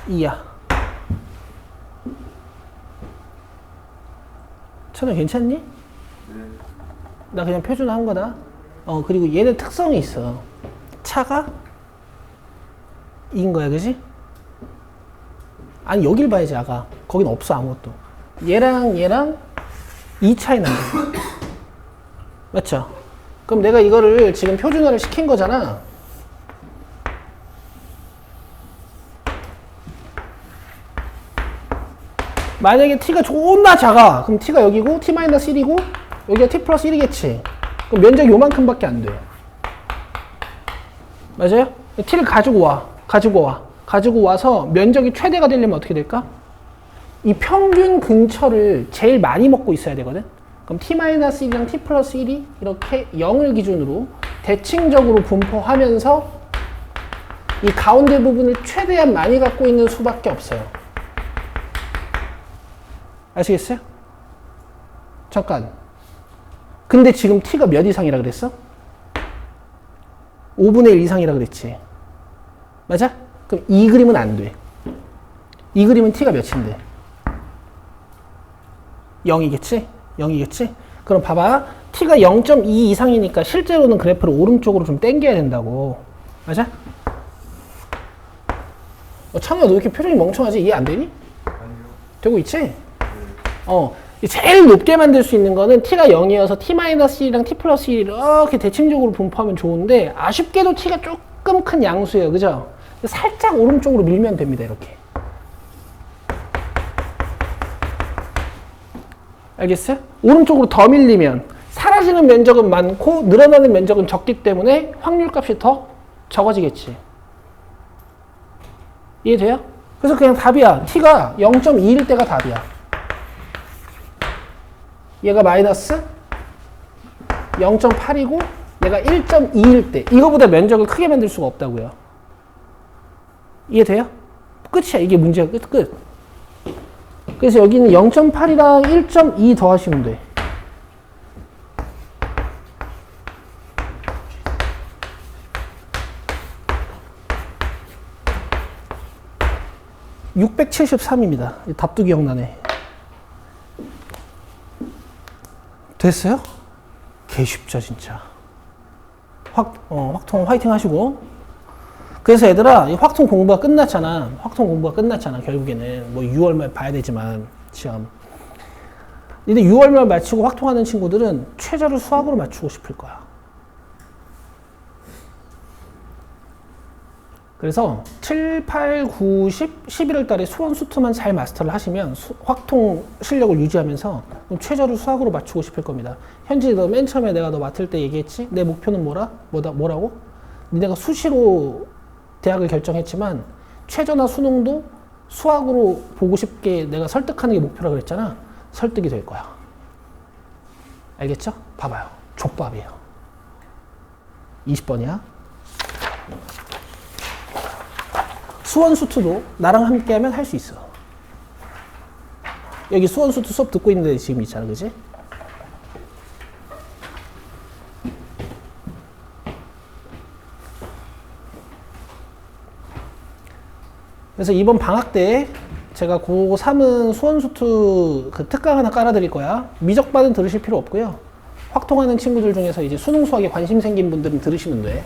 2야. 천우 괜찮니? 네. 나 그냥 표준화한 거다. 그리고 얘는 특성이 있어. 차가 2인 거야, 그지? 아니, 여길 봐야지, 아가. 거긴 없어, 아무것도. 얘랑 2 차이 난다. 맞죠? 그럼 내가 이거를 지금 표준화를 시킨 거잖아. 만약에 t가 존나 작아. 그럼 t가 여기고 t-1이고 여기가 t 플러스 1이겠지. 그럼 면적이 요만큼밖에 안 돼. 맞아요? t를 가지고 와서 면적이 최대가 되려면 어떻게 될까? 이 평균 근처를 제일 많이 먹고 있어야 되거든. 그럼 t-1이랑 t 플러스 1이 이렇게 0을 기준으로 대칭적으로 분포하면서 이 가운데 부분을 최대한 많이 갖고 있는 수밖에 없어요. 아시겠어요? 잠깐. 근데 지금 t가 몇 이상이라 그랬어? 5분의 1 이상이라 그랬지. 맞아? 그럼 이 그림은 안 돼. 이 그림은 t가 몇인데? 0이겠지? 0이겠지? 그럼 봐봐. t가 0.2 이상이니까 실제로는 그래프를 오른쪽으로 좀 당겨야 된다고. 맞아? 창우야, 너 이렇게 표정이 멍청하지? 이해 안 되니? 아니요. 되고 있지? 제일 높게 만들 수 있는 거는 t가 0이어서 t-1이랑 t 플러스 1이 이렇게 대칭적으로 분포하면 좋은데 아쉽게도 t가 조금 큰 양수예요. 그죠? 살짝 오른쪽으로 밀면 됩니다. 이렇게. 알겠어요? 오른쪽으로 더 밀리면 사라지는 면적은 많고 늘어나는 면적은 적기 때문에 확률값이 더 적어지겠지. 이해돼요? 그래서 그냥 답이야. t가 0.2일 때가 답이야. 얘가 마이너스 0.8이고 얘가 1.2일 때 이거보다 면적을 크게 만들 수가 없다고요. 이해돼요? 끝이야. 이게 문제가 끝. 그래서 여기는 0.8이랑 1.2 더하시면 돼. (673입니다) 답도 기억나네. 됐어요? 개 쉽죠 진짜. 확통 화이팅 하시고. 그래서 얘들아, 이 확통 공부가 끝났잖아. 결국에는 뭐 6월 말 봐야 되지만 시험. 근데 6월 말 마치고 확통하는 친구들은 최저를 수학으로 맞추고 싶을 거야. 그래서 7, 8, 9, 10, 11월 달에 수원 수투만 잘 마스터를 하시면 확통 실력을 유지하면서 최저를 수학으로 맞추고 싶을 겁니다. 현진이 너 맨 처음에 내가 너 맡을 때 얘기했지? 내 목표는 뭐라고? 니네가 수시로 대학을 결정했지만 최저나 수능도 수학으로 보고 싶게 내가 설득하는 게 목표라 그랬잖아. 설득이 될 거야. 알겠죠? 봐봐요. 족밥이에요. 20번이야. 수원 수투도 나랑 함께 하면 할 수 있어. 여기 수원 수투 수업 듣고 있는데 지금 있잖아, 그지? 그래서 이번 방학 때 제가 고3은 수원 수투 그 특강 하나 깔아드릴 거야. 미적반은 들으실 필요 없고요. 확통하는 친구들 중에서 이제 수능 수학에 관심 생긴 분들은 들으시면 돼.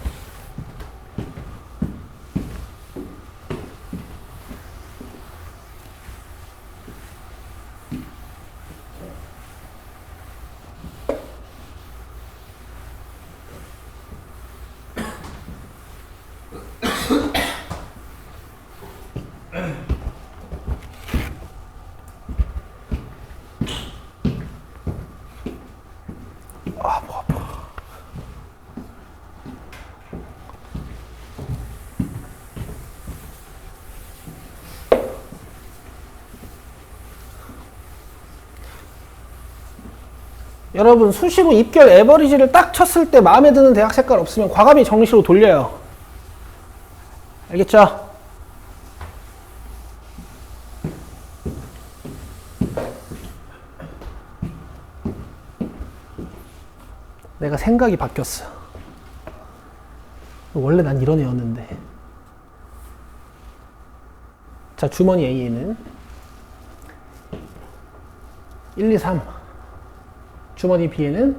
여러분 수시로 입결 에버리지를 딱 쳤을 때 마음에 드는 대학 색깔 없으면 과감히 정시로 돌려요. 알겠죠? 내가 생각이 바뀌었어. 원래 난 이런 애였는데. 자, 주머니 A에는 1, 2, 3. 주머니 B에는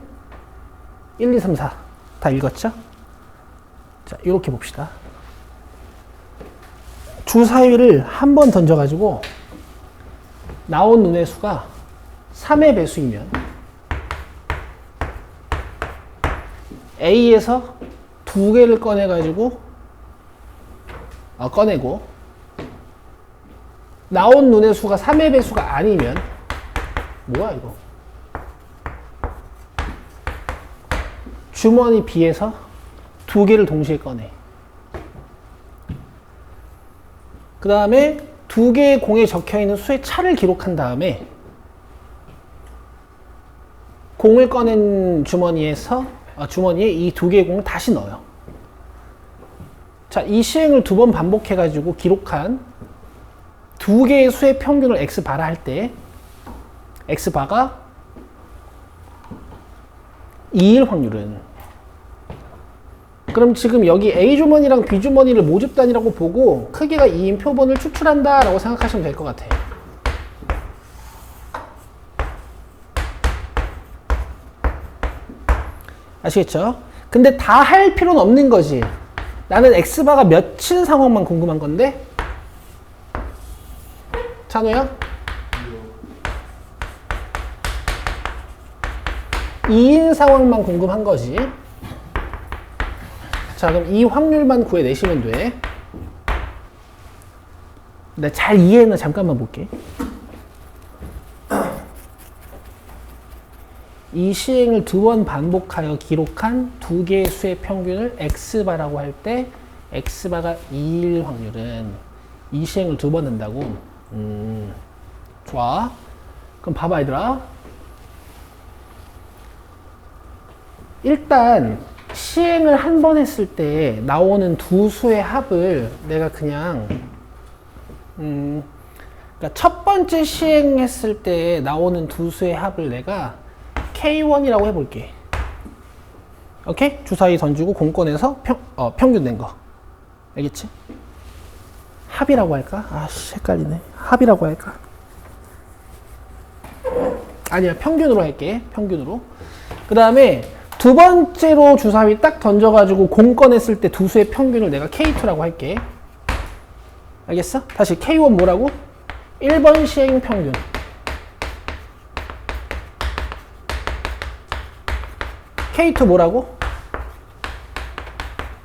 1, 2, 3, 4. 다 읽었죠? 자, 이렇게 봅시다. 주사위를 한 번 던져가지고 나온 눈의 수가 3의 배수이면 A에서 두 개를 꺼내가지고 꺼내고 나온 눈의 수가 3의 배수가 아니면 뭐야 이거? 주머니 B에서 두 개를 동시에 꺼내. 그 다음에 두 개의 공에 적혀있는 수의 차를 기록한 다음에 공을 꺼낸 주머니에 이 두 개의 공을 다시 넣어요. 자, 이 시행을 두 번 반복해가지고 기록한 두 개의 수의 평균을 x바라 할 때 x바가 2일 확률은, 그럼 지금 여기 A주머니랑 B주머니를 모집단이라고 보고 크기가 2인 표본을 추출한다 라고 생각하시면 될 것 같아요. 아시겠죠? 근데 다 할 필요는 없는 거지. 나는 x바가 몇인 상황만 궁금한 건데. 찬우야? 2인 상황만 궁금한 거지. 자, 그럼 이 확률만 구해내시면 돼. 내가 잘 이해했나 잠깐만 볼게. 이 시행을 두 번 반복하여 기록한 두 개의 수의 평균을 x바라고 할 때 x바가 2일 확률은 이 시행을 두 번 한다고? 좋아. 그럼 봐봐 얘들아. 일단 시행을 한 번 했을 때 나오는 두 수의 합을 내가 그냥 그러니까 첫 번째 시행했을 때 나오는 두 수의 합을 내가 K1이라고 해볼게. 오케이? 주사위 던지고 공권에서 평균 낸 거. 알겠지? 합이라고 할까? 아씨, 헷갈리네. 합이라고 할까? 아니야, 평균으로 할게. 평균으로. 그 다음에 두 번째로 주사위 딱 던져가지고 공권했을 때 두 수의 평균을 내가 K2라고 할게. 알겠어? 다시 K1 뭐라고? 1번 시행 평균. K2 뭐라고?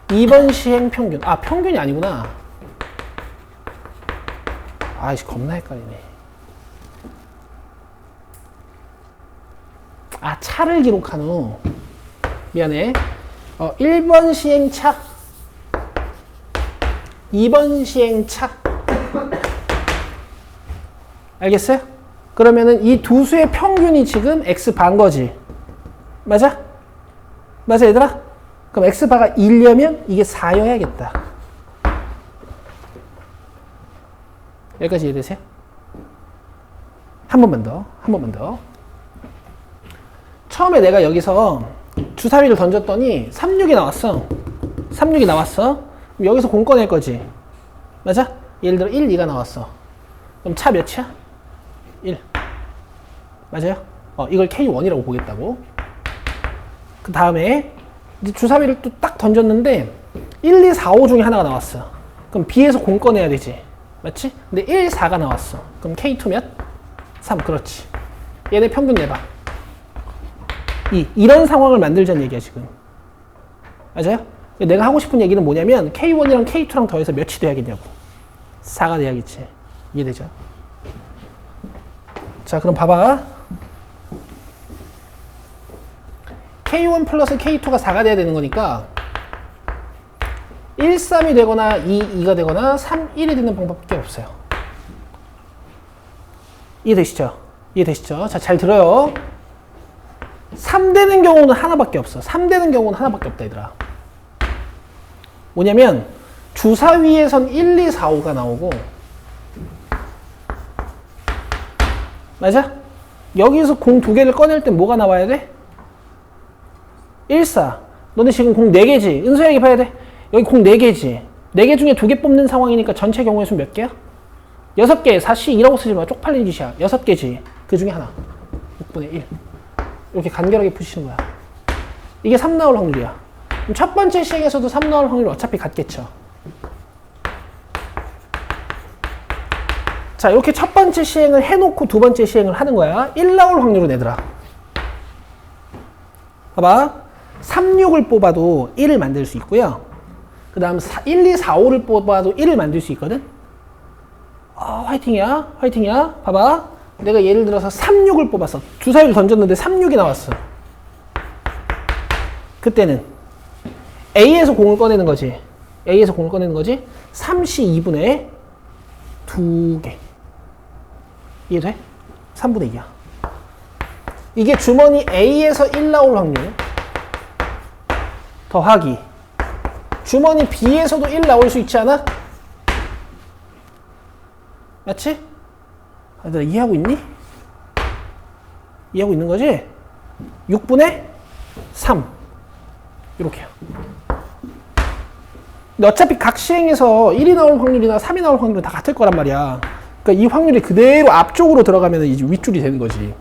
2번 시행 평균. 아, 평균이 아니구나. 아이씨, 겁나 헷갈리네. 아, 차를 기록한 후. 미안해. 1번 시행차. 2번 시행차. 알겠어요? 그러면은 이 두 수의 평균이 지금 x바인 거지. 맞아? 맞아, 얘들아? 그럼 x바가 1려면 이게 4여야겠다. 여기까지 이해되세요? 한 번만 더. 처음에 내가 여기서 주사위를 던졌더니 36이 나왔어. 36이 나왔어. 그럼 여기서 공 꺼낼 거지. 맞아? 예를 들어 1, 2가 나왔어. 그럼 차 몇이야? 1. 맞아요? 이걸 K1이라고 보겠다고. 그 다음에 이제 주사위를 또 딱 던졌는데 1, 2, 4, 5 중에 하나가 나왔어. 그럼 B에서 공 꺼내야 되지. 맞지? 근데 1, 4가 나왔어. 그럼 K2 몇? 3. 그렇지. 얘네 평균 내봐. 이런 상황을 만들자는 얘기야, 지금. 맞아요? 내가 하고 싶은 얘기는 뭐냐면 K1이랑 K2랑 더해서 몇이 돼야겠냐고. 4가 돼야겠지. 이해되죠? 자, 그럼 봐봐. K1 플러스 K2가 4가 돼야 되는 거니까 1, 3이 되거나 2, 2가 되거나 3, 1이 되는 방법밖에 없어요. 이해되시죠? 자, 잘 들어요. 3 되는 경우는 하나밖에 없어. 3 되는 경우는 하나밖에 없다, 얘들아. 뭐냐면 주사위에선 1, 2, 4, 5가 나오고, 맞아? 여기서 공 2개를 꺼낼 때 뭐가 나와야 돼? 1, 4. 너네 지금 공 4개지? 은서야, 여기 봐야 돼. 여기 공 4개지? 4개 중에 2개 뽑는 상황이니까 전체 경우의 수 몇 개야? 6개. 4C 2라고 쓰지 마. 쪽팔린 짓이야. 6개지. 그 중에 하나. 6분의 1. 이렇게 간결하게 푸시는 거야. 이게 3 나올 확률이야. 그럼 첫 번째 시행에서도 3 나올 확률이 어차피 같겠죠. 자, 이렇게 첫 번째 시행을 해놓고 두 번째 시행을 하는 거야. 1 나올 확률은 얘들아. 봐봐. 3, 6을 뽑아도 1을 만들 수 있고요. 그 다음 1, 2, 4, 5를 뽑아도 1을 만들 수 있거든. 화이팅이야. 봐봐. 내가 예를 들어서 3, 6을 뽑았어. 주사위를 던졌는데 3, 6이 나왔어. 그때는 A에서 공을 꺼내는 거지. 3C 2분의 2개. 이해돼? 3분의 2야. 이게 주머니 A에서 1 나올 확률 더하기 주머니 B에서도 1 나올 수 있지 않아? 맞지? 얘들아, 이해하고 있니? 이해하고 있는 거지? 6분의 3 이렇게요. 근데 어차피 각 시행에서 1이 나올 확률이나 3이 나올 확률은 다 같을 거란 말이야. 그러니까 이 확률이 그대로 앞쪽으로 들어가면 이제 윗줄이 되는 거지.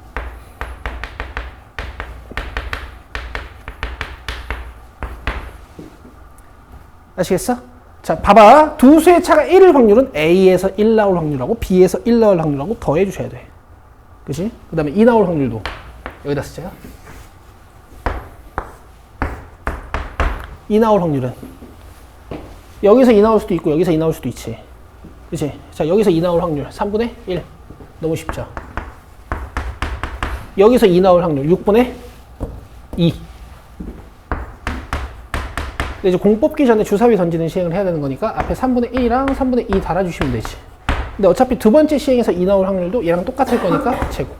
아시겠어? 자, 봐봐. 두 수의 차가 1일 확률은 A에서 1 나올 확률하고 B에서 1 나올 확률하고 더해 주셔야 돼. 그치? 그 다음에 2 나올 확률도 여기다 쓰자요. 2 나올 확률은 여기서 2 나올 수도 있고 여기서 2 나올 수도 있지. 그치? 자, 여기서 2 나올 확률 3분의 1. 너무 쉽죠? 여기서 2 나올 확률 6분의 2. 근데 이제 공 뽑기 전에 주사위 던지는 시행을 해야 되는 거니까 앞에 3분의 1이랑 3분의 2 달아주시면 되지. 근데 어차피 두 번째 시행에서 2 나올 확률도 얘랑 똑같을 거니까 제곱.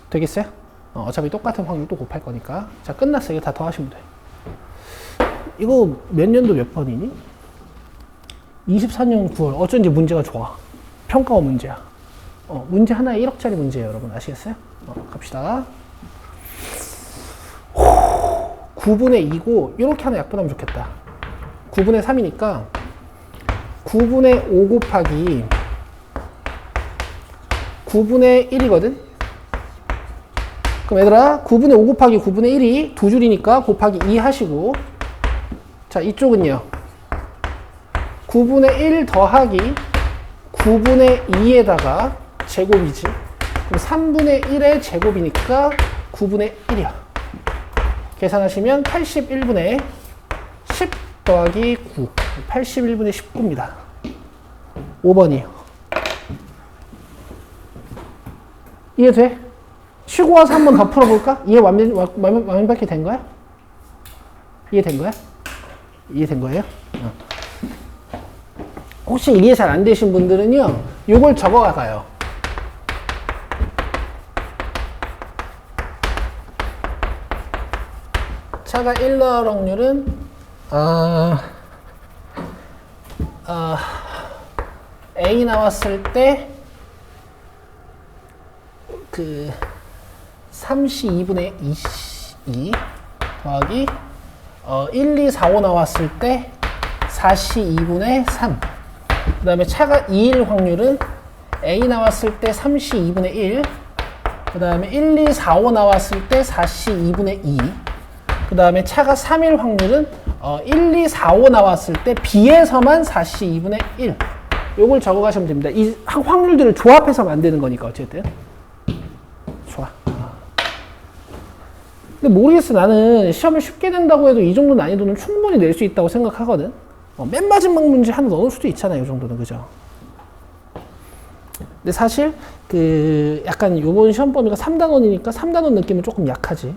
되겠어요? 어차피 똑같은 확률 또 곱할 거니까. 자, 끝났어. 이거 다 더하시면 돼. 이거 몇 년도 몇 번이니? 24년 9월. 어쩐지 문제가 좋아. 평가원 문제야. 문제 하나에 1억짜리 문제예요, 여러분. 아시겠어요? 갑시다. 9분의 2고 이렇게 하나 약분하면 좋겠다. 9분의 3이니까 9분의 5 곱하기 9분의 1이거든? 그럼 얘들아 9분의 5 곱하기 9분의 1이 두 줄이니까 곱하기 2 하시고, 자, 이쪽은요 9분의 1 더하기 9분의 2에다가 제곱이지. 그럼 3분의 1의 제곱이니까 9분의 1이야. 계산하시면 81분의 10 더하기 9, 81분의 19입니다. 5번이에요. 이해돼? 쉬고 와서 한 번 더 풀어볼까? 이해 완벽히 된 거야? 이해된 거야? 이해된 거예요? 혹시 이해 잘 안 되신 분들은요, 요걸 적어가요. 차가 1 나올 확률은, A 나왔을 때, 32분의 2 더하기 1, 2, 4, 5 나왔을 때 42분의 3. 그 다음에 차가 2일 확률은 A 나왔을 때 32분의 1. 그 다음에 1, 2, 4, 5 나왔을 때 42분의 2. 그 다음에 차가 3일 확률은 1, 2, 4, 5 나왔을 때 B에서만 42분의 1. 요걸 적어 가시면 됩니다. 이 확률들을 조합해서 만드는 거니까 어쨌든. 좋아. 근데 모르겠어. 나는 시험을 쉽게 낸다고 해도 이 정도 난이도는 충분히 낼 수 있다고 생각하거든. 맨 마지막 문제 하나 넣을 수도 있잖아요. 이 정도는. 그죠? 근데 사실 약간 요번 시험 범위가 3단원이니까 3단원 느낌은 조금 약하지.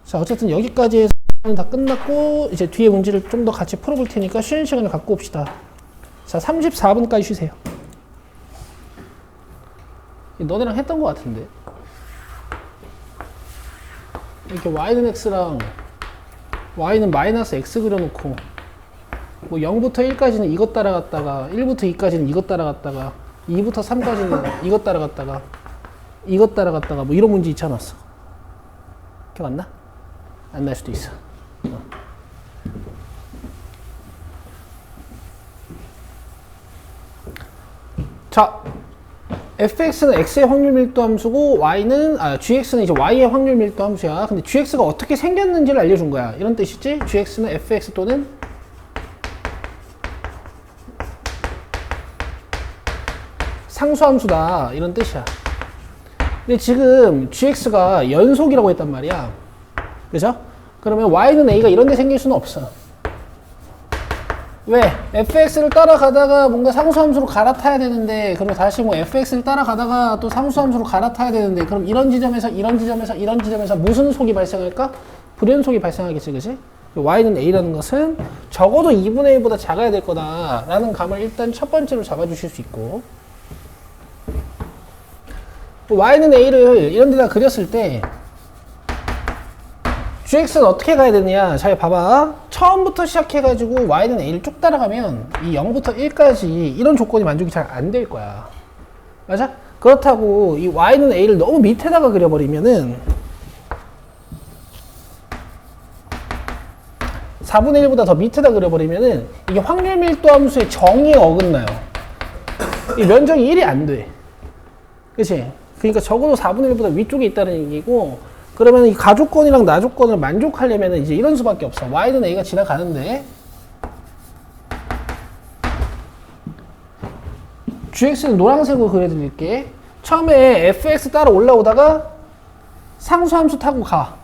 자, 어쨌든 여기까지 해서 다 끝났고 이제 뒤에 문제를 좀 더 같이 풀어볼 테니까 쉬는 시간을 갖고 옵시다. 자, 34분까지 쉬세요. 너네랑 했던 것 같은데. 이렇게 y는 x랑 y는 마이너스 x 그려놓고 뭐 0부터 1까지는 이것 따라갔다가 1부터 2까지는 이것 따라갔다가 2부터 3까지는 이것 따라갔다가 이것 따라갔다가 뭐 이런 문제 있지 않았어? 기억 안 나? 안 날 수도 있어. 자, fx는 x의 확률 밀도 함수고 gx는 이제 y의 확률 밀도 함수야. 근데 gx가 어떻게 생겼는지를 알려준 거야. 이런 뜻이지? gx는 fx 또는 상수함수다. 이런 뜻이야. 근데 지금 gx가 연속이라고 했단 말이야. 그죠? 그러면 y는 a가 이런 데 생길 수는 없어. 왜? fx를 따라가다가 뭔가 상수함수로 갈아타야 되는데, 그럼 다시 뭐 fx를 따라가다가 또 상수함수로 갈아타야 되는데, 그럼 이런 지점에서 이런 지점에서 이런 지점에서 무슨 속이 발생할까? 불연속이 발생하겠지, 그지? y는 a라는 것은 적어도 2분의 1보다 작아야 될 거다라는 감을 일단 첫 번째로 잡아주실 수 있고, y는 a를 이런 데다 그렸을 때 gx는 어떻게 가야 되느냐? 잘 봐봐. 처음부터 시작해가지고 y는 a를 쭉 따라가면 이 0부터 1까지 이런 조건이 만족이 잘 안 될 거야. 맞아? 그렇다고 이 y는 a를 너무 밑에다가 그려버리면은 4분의 1보다 더 밑에다 그려버리면은 이게 확률 밀도 함수의 정의에 어긋나요. 이 면적이 1이 안 돼. 그치? 그러니까 적어도 4분의 1보다 위쪽에 있다는 얘기고, 그러면 이 가조건이랑 나조건을 만족하려면 이제 이런 수밖에 없어. y는 a가 지나가는데 gx는 노란색으로 그려드릴게. 처음에 fx 따라 올라오다가 상수함수 타고 가.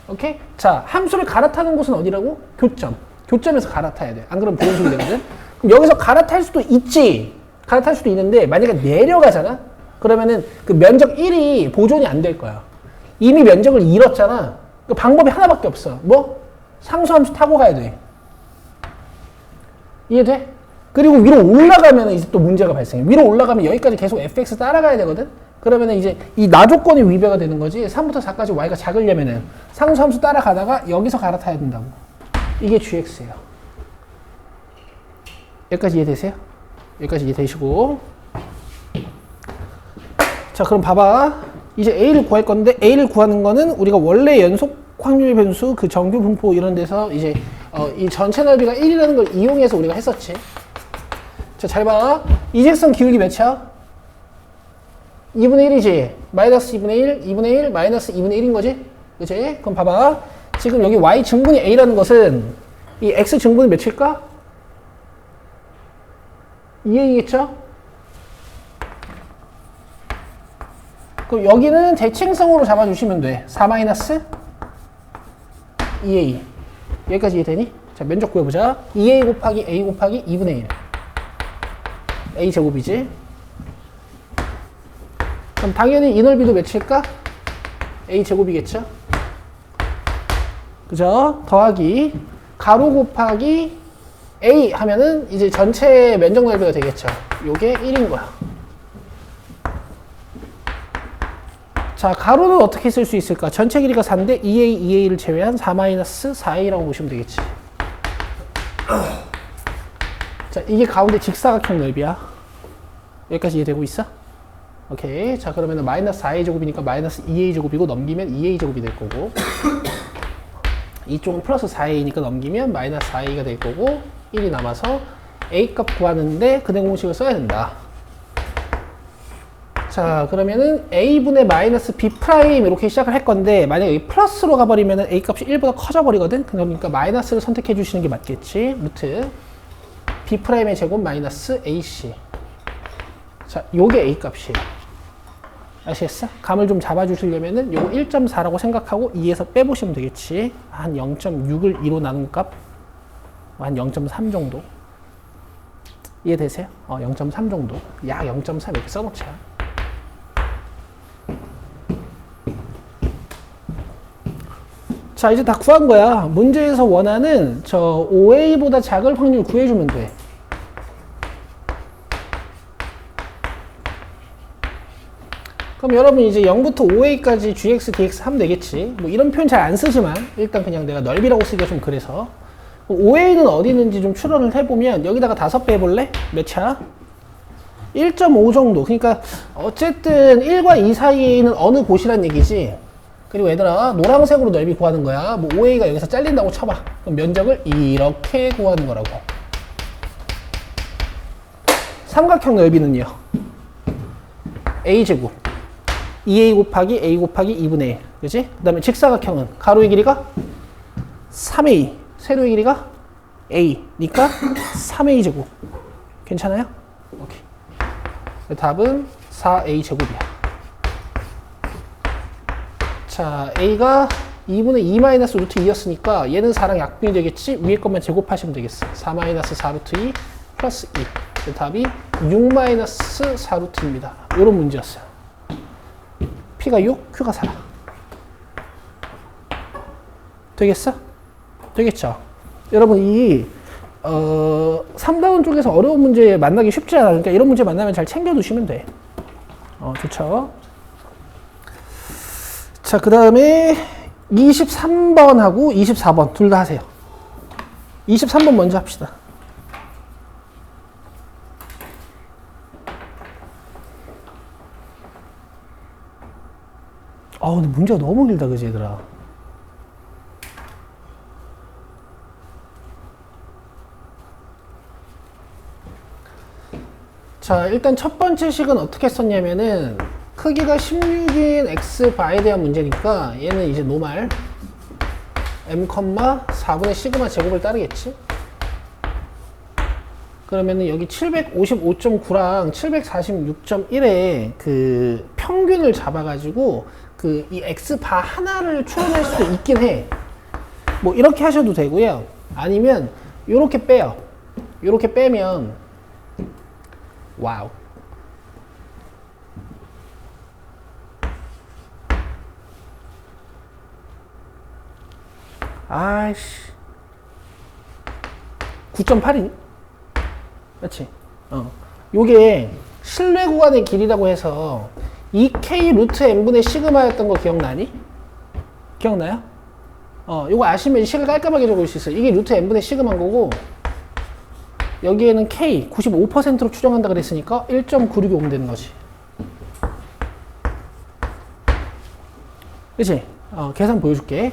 오케이? 자, 함수를 갈아타는 곳은 어디라고? 교점. 교점에서 갈아타야 돼. 안 그러면 불연속이 되거든. 그럼 여기서 갈아탈 수도 있지. 갈아탈 수도 있는데 만약에 내려가잖아? 그러면은 그 면적 1이 보존이 안 될 거야. 이미 면적을 잃었잖아. 그 방법이 하나밖에 없어. 뭐? 상수함수 타고 가야 돼. 이해돼? 그리고 위로 올라가면 이제 또 문제가 발생해. 위로 올라가면 여기까지 계속 fx 따라가야 되거든? 그러면 이제 이 나조건이 위배가 되는 거지. 3부터 4까지 y가 작으려면은 상수함수 따라가다가 여기서 갈아타야 된다고. 이게 gx예요. 여기까지 이해되세요? 여기까지 이해되시고. 자, 그럼 봐봐. 이제 a를 구할 건데 a를 구하는 거는 우리가 원래 연속 확률 변수 그 정규 분포 이런 데서 이제 이 전체 넓이가 1이라는 걸 이용해서 우리가 했었지. 자, 잘 봐. 이직선 기울기 몇이야? 2분의 1이지. 마이너스 2분의 1, 2분의 1, 마이너스 2분의 1인 거지? 그치? 그럼 봐봐. 지금 여기 y 증분이 a라는 것은 이 x 증분이 몇일까? 2a겠죠? 그럼 여기는 대칭성으로 잡아주시면 돼. 4-2a. 여기까지 이해되니? 자, 면적 구해보자. 2a 곱하기 a 곱하기 2분의 1. A 제곱이지. 그럼 당연히 이 넓이도 몇일까? A 제곱이겠죠? 그죠? 더하기 가로 곱하기 A 하면은 이제 전체 면적 넓이가 되겠죠. 요게 1인 거야. 자, 가로는 어떻게 쓸 수 있을까? 전체 길이가 4인데 2A, 2A를 제외한 4-4A라고 보시면 되겠지. 자, 이게 가운데 직사각형 넓이야. 여기까지 이해되고 있어? 오케이. 자, 그러면은 마이너스 4A 제곱이니까 마이너스 2A 제곱이고 넘기면 2A 제곱이 될 거고, 이쪽은 플러스 4A니까 넘기면 마이너스 4A가 될 거고, 1이 남아서 A 값 구하는데 근해 공식을 써야 된다. 자, 그러면은 A분의 마이너스 B 프라임 이렇게 시작을 할 건데, 만약에 여기 플러스로 가버리면은 A 값이 1보다 커져 버리거든? 그러니까 마이너스를 선택해 주시는 게 맞겠지. 루트 B 프라임의 제곱 마이너스 AC. 자, 요게 A 값이에요. 아시겠어? 감을 좀 잡아주시려면은 요거 1.4라고 생각하고 2에서 빼보시면 되겠지. 한 0.6을 2로 나눈 값, 한 0.3 정도. 이해되세요? 0.3 정도. 약 0.3 이렇게 써놓자. 자, 이제 다 구한 거야. 문제에서 원하는 저 5A보다 작을 확률 구해주면 돼. 그럼 여러분 이제 0부터 5A까지 GX, DX 하면 되겠지. 뭐 이런 표현 잘 안 쓰지만 일단 그냥 내가 넓이라고 쓰기가 좀 그래서 5A는 어디 있는지 좀 추론을 해보면 여기다가 5배 해볼래? 몇 차? 1.5 정도. 그러니까 어쨌든 1과 2 사이에 있는 어느 곳이란 얘기지. 그리고 얘들아, 노란색으로 넓이 구하는 거야. 뭐 5A가 여기서 잘린다고 쳐봐. 그럼 면적을 이렇게 구하는 거라고. 삼각형 넓이는요, A제곱 2A 곱하기 A 곱하기 2분의 1. 그치? 그 다음에 직사각형은 가로의 길이가 3A, 세로의 길이가 A니까 3A 제곱. 괜찮아요? 오케이. 답은 4A 제곱이야. 자, A가 2분의 2 마이너스 루트 2였으니까 얘는 4랑 약분이 되겠지? 위에 것만 제곱하시면 되겠어. 4 마이너스 4 루트 2 플러스 2. 답이 6 마이너스 4 루트입니다. 이런 문제였어요. P가 6, Q가 4. 되겠어? 되겠죠? 여러분, 이 3다운 쪽에서 어려운 문제 만나기 쉽지 않아. 그러니까 이런 문제 만나면 잘 챙겨두시면 돼. 좋죠? 자, 그 다음에 23번하고 24번 둘 다 하세요. 23번 먼저 합시다. 근데 문제가 너무 길다, 그지, 얘들아? 자, 일단 첫 번째 식은 어떻게 썼냐면은, 크기가 16인 x바에 대한 문제니까, 얘는 이제 노말, m, 4분의 시그마 제곱을 따르겠지? 그러면은 여기 755.9랑 746.1의 그 평균을 잡아가지고, 이 x바 하나를 추론할 수도 있긴 해. 뭐 이렇게 하셔도 되고요. 아니면 요렇게 빼요. 요렇게 빼면 와우. 아이씨. 9.8이니? 그렇지? 요게 실내 구간의 길이라고 해서 2K 루트 N분의 시그마였던 거 기억나니? 기억나요? 요거 아시면 식을 깔끔하게 적을 수 있어요. 이게 루트 N분의 시그마인 거고, 여기에는 K 95%로 추정한다 그랬으니까 1.96이 오면 되는 거지. 그치? 계산 보여줄게.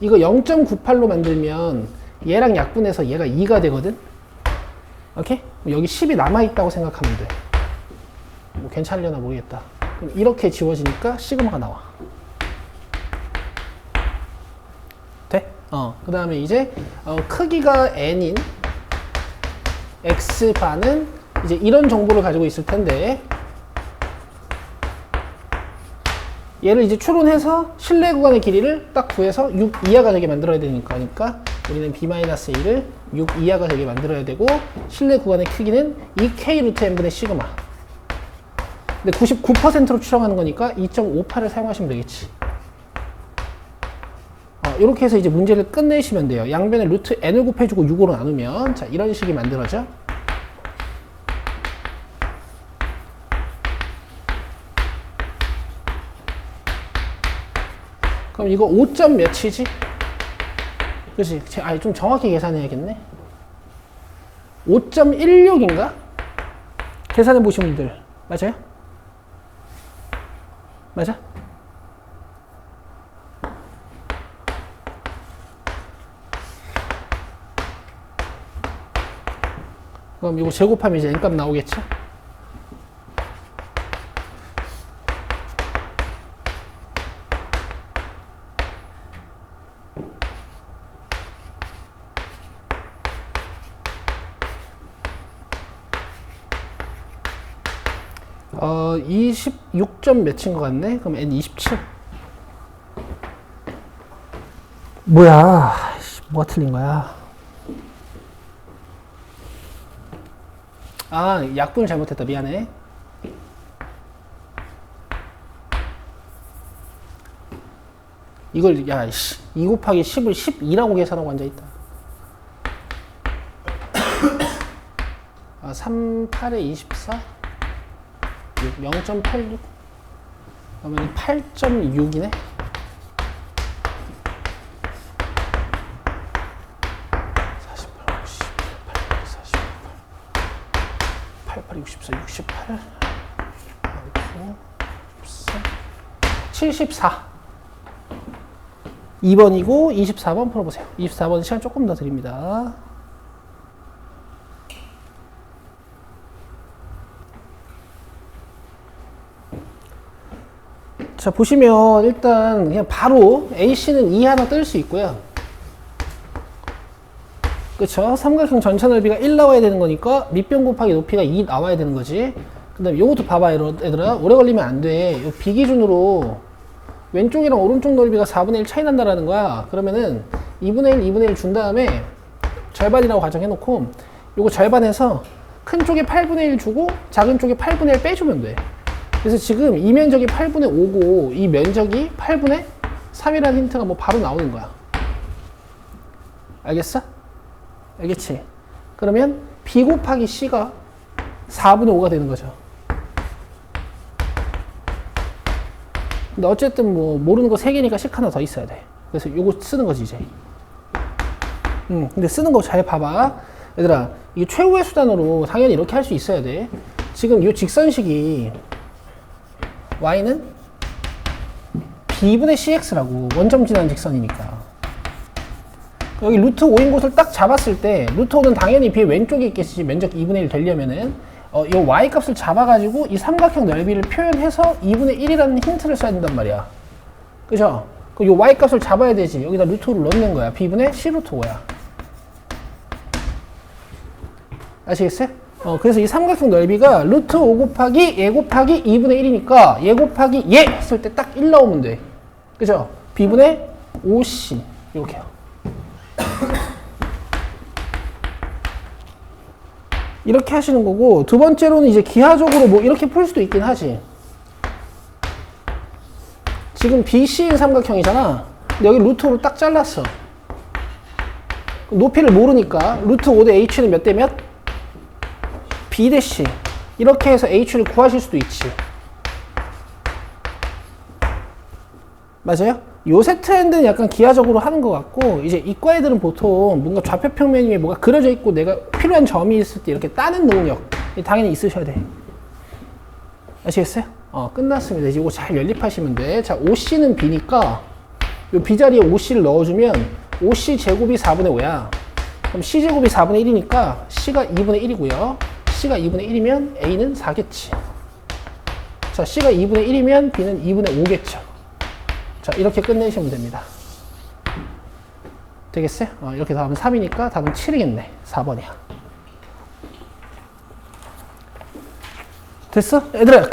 이거 0.98로 만들면 얘랑 약분해서 얘가 2가 되거든? 오케이? 여기 10이 남아있다고 생각하면 돼. 뭐 괜찮으려나 모르겠다. 그럼 이렇게 지워지니까 시그마가 나와. 돼? 그 다음에 이제 크기가 n인 x바는 이제 이런 정보를 가지고 있을 텐데, 얘를 이제 추론해서 실내 구간의 길이를 딱 구해서 6 이하가 되게 만들어야 되니까, 그러니까 우리는 b-a를 6 이하가 되게 만들어야 되고 실내 구간의 크기는 2k 루트 n분의 시그마. 근데 99%로 추정하는 거니까 2.58을 사용하시면 되겠지. 이렇게 해서 이제 문제를 끝내시면 돼요. 양변에 루트 n을 곱해주고 6으로 나누면 자 이런 식이 만들어져. 그럼 이거 5점 몇이지? 그치? 좀 정확히 계산해야겠네. 5.16인가? 계산해 보신 분들 맞아요? 맞아? 그럼 이거 제곱하면 이제 n값 나오겠죠? 어, 26점 몇인 것 같네? 그럼 n 27. 뭐야, 뭐가 틀린 거야? 아, 약분 잘못했다. 미안해. 이걸, 야, 2 곱하기 10을 12라고 계산하고 앉아있다. 3, 8에 24? 0.86? 그러면 8.6이네? 68, 74. 2번이고 24번 풀어보세요. 24번 시간 조금 더 드립니다. 자, 보시면 일단 그냥 바로 AC는 2 하나 뜰 수 있고요. 그쵸? 삼각형 전체 넓이가 1 나와야 되는 거니까 밑변 곱하기 높이가 2 나와야 되는 거지. 그 다음에 요것도 봐봐, 얘들아. 오래 걸리면 안 돼. 요 B 기준으로 왼쪽이랑 오른쪽 넓이가 4분의 1 차이 난다라는 거야. 그러면은 2분의 1, 2분의 1 준 다음에 절반이라고 가정해놓고 요거 절반해서 큰 쪽에 8분의 1 주고 작은 쪽에 8분의 1 빼주면 돼. 그래서 지금 이 면적이 8분의 5고 이 면적이 8분의 3이라는 힌트가 뭐 바로 나오는 거야. 알겠어? 알겠지? 그러면 B 곱하기 C가 4분의 5가 되는 거죠. 근데 어쨌든 뭐 모르는 거 3개니까 식 하나 더 있어야 돼. 그래서 요거 쓰는 거지 이제. 근데 쓰는 거 잘 봐봐. 얘들아, 이게 최후의 수단으로 당연히 이렇게 할 수 있어야 돼. 지금 이 직선식이 y는 b분의 cx라고 원점 지나는 직선이니까. 여기 루트 5인 곳을 딱 잡았을 때 루트 5는 당연히 b 왼쪽에 있겠지. 면적 2분의 1 되려면은 이 y 값을 잡아가지고 이 삼각형 넓이를 표현해서 2분의 1이라는 힌트를 써야 된단 말이야. 그죠? 이 y 값을 잡아야 되지. 여기다 루트 5를 넣는 거야. b분의 c 루트 5야. 아시겠어요? 그래서 이 삼각형 넓이가 루트 5 곱하기 얘 곱하기 2분의 1이니까 얘 곱하기 얘 했을 때 딱 1 나오면 돼. 그죠? b분의 5c 이렇게요. 이렇게 하시는 거고, 두 번째로는 이제 기하적으로 뭐 이렇게 풀 수도 있긴 하지. 지금 BC인 삼각형이잖아. 근데 여기 루트 5로 딱 잘랐어. 높이를 모르니까 루트 5 대 H는 몇 대 몇? B 대 C. 이렇게 해서 H를 구하실 수도 있지. 맞아요? 요새 트렌드는 약간 기하적으로 하는 것 같고, 이제 이과 애들은 보통 뭔가 좌표평면 위에 뭐가 그려져 있고 내가 필요한 점이 있을 때 이렇게 따는 능력 당연히 있으셔야 돼. 아시겠어요? 끝났습니다. 이제 이거 잘 연립하시면 돼. 자, OC는 B니까 요 B 자리에 OC를 넣어주면 OC 제곱이 4분의 5야. 그럼 C 제곱이 4분의 1이니까 C가 2분의 1이고요. C가 2분의 1이면 A는 4겠지. 자, C가 2분의 1이면 B는 2분의 5겠죠. 자, 이렇게 끝내시면 됩니다. 되겠어요? 이렇게 답은 3이니까 답은 7이겠네. 4번이야. 됐어? 얘들아, 요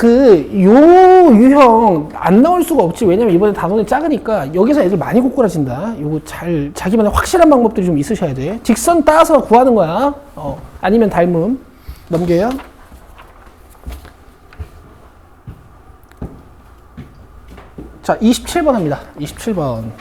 유형 안 나올 수가 없지. 왜냐면 이번에 단원이 작으니까 여기서 애들 많이 꼬꾸라진다. 요거 자기만의 확실한 방법들이 좀 있으셔야 돼. 직선 따서 구하는 거야. 아니면 닮음. 넘겨요. 자, 27번 합니다. 27번.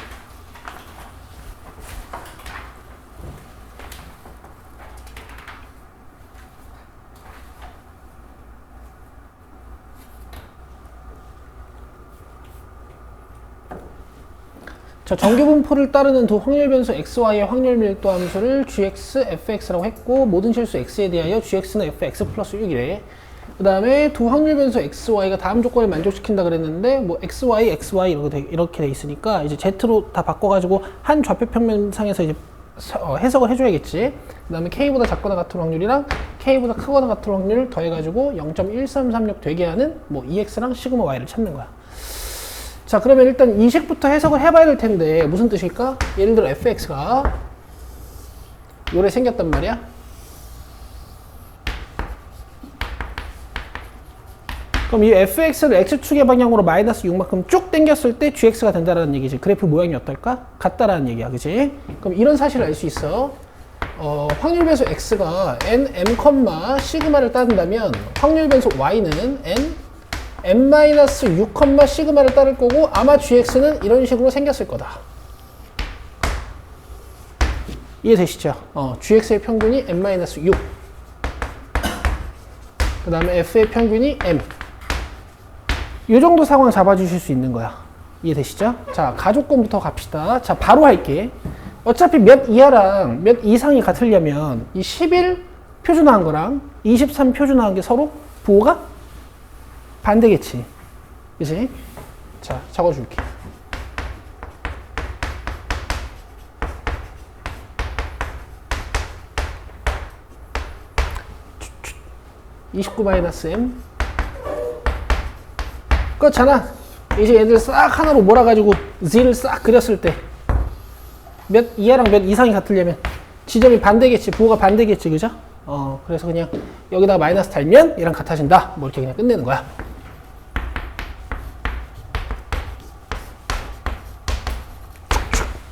자, 정규분포를 따르는 두 확률 변수 xy의 확률 밀도 함수를 gx, fx라고 했고 모든 실수 x에 대하여 gx는 fx 플러스 6이래. 그 다음에 두 확률 변수 xy가 다음 조건을 만족시킨다 그랬는데 뭐 xy, xy 이렇게 돼 있으니까 이제 z로 다 바꿔가지고 한 좌표 평면상에서 이제 해석을 해줘야겠지. 그 다음에 k보다 작거나 같은 확률이랑 k보다 크거나 같은 확률을 더해가지고 0.1336 되게 하는 뭐 ex랑 시그마 y를 찾는 거야. 자, 그러면 일단 이 식부터 해석을 해봐야 될 텐데 무슨 뜻일까? 예를 들어 fx가 요래 생겼단 말이야. 그럼 이 fx를 x축의 방향으로 마이너스 6만큼 쭉 당겼을 때 gx가 된다라는 얘기지. 그래프 모양이 어떨까? 같다라는 얘기야, 그치? 그럼 이런 사실을 알 수 있어. 확률 변수 x가 n, m, 시그마를 따른다면 확률 변수 y는 n-6, 시그마를 따를 거고 아마 gx는 이런 식으로 생겼을 거다. 이해되시죠? gx의 평균이 n-6, 그 다음에 f의 평균이 m. 이 정도 상황 잡아주실 수 있는 거야. 이해되시죠? 자, 가조건부터 갑시다. 자, 바로 할게. 어차피 몇 이하랑 몇 이상이 같으려면 이 11 표준화한 거랑 23 표준화한 게 서로 부호가 반대겠지. 그치? 자, 적어줄게. (29-m) 그렇잖아. 이제 얘들 싹 하나로 몰아가지고 z를 싹 그렸을 때 몇 이하랑 몇 이상이 같으려면 지점이 반대겠지. 부호가 반대겠지. 그죠? 그래서 그냥 여기다가 마이너스 달면 얘랑 같아진다. 뭐 이렇게 그냥 끝내는 거야.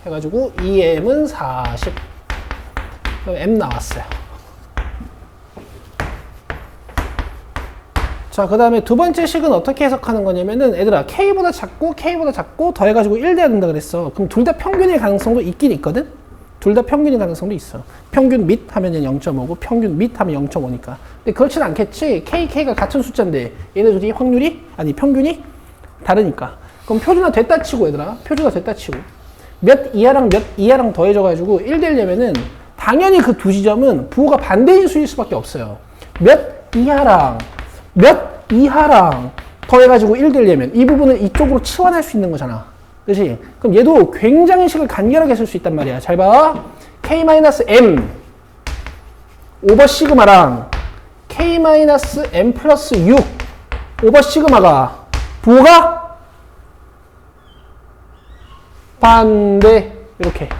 해가지고 2m은 40. 그럼 m 나왔어요. 자, 그 다음에 두 번째 식은 어떻게 해석하는 거냐면은 얘들아 k보다 작고 더해가지고 1 돼야 된다 그랬어. 그럼 둘 다 평균일 가능성도 있긴 있거든. 둘 다 평균일 가능성도 있어. 평균 및 하면 0.5고 평균 및 하면 0.5니까. 근데 그렇진 않겠지. k가 같은 숫자인데 얘네 둘이 평균이 다르니까. 그럼 표준화 됐다 치고 얘들아. 표준화 됐다 치고 몇 이하랑 더해져가지고 1 되려면은 당연히 그 두 지점은 부호가 반대인 수일 수밖에 없어요. 몇 이하랑 더해가지고 1 되려면 이 부분을 이쪽으로 치환할 수 있는 거잖아. 그치? 그럼 얘도 굉장히 식을 간결하게 쓸 수 있단 말이야. 잘 봐. k-m 오버 시그마랑 k-m 플러스 6 오버 시그마가 부호가 반대. 이렇게.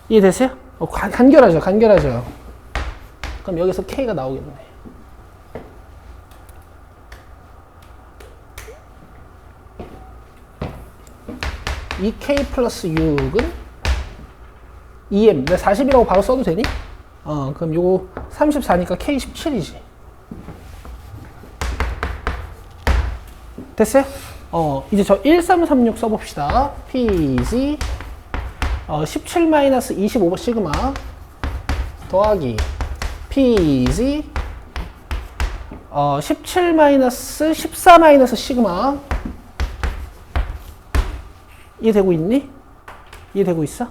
이해되세요? 간결하죠. 그럼 여기서 k가 나오겠네. 이 k 플러스 6은 2m. 내가 40이라고 바로 써도 되니? 그럼 요거 34니까 k 17이지. 됐어요? 이제 저 1336 써봅시다. PG 17-25 시그마 더하기 PG 17-14 시그마. 이해되고 있니? 이해되고 있어?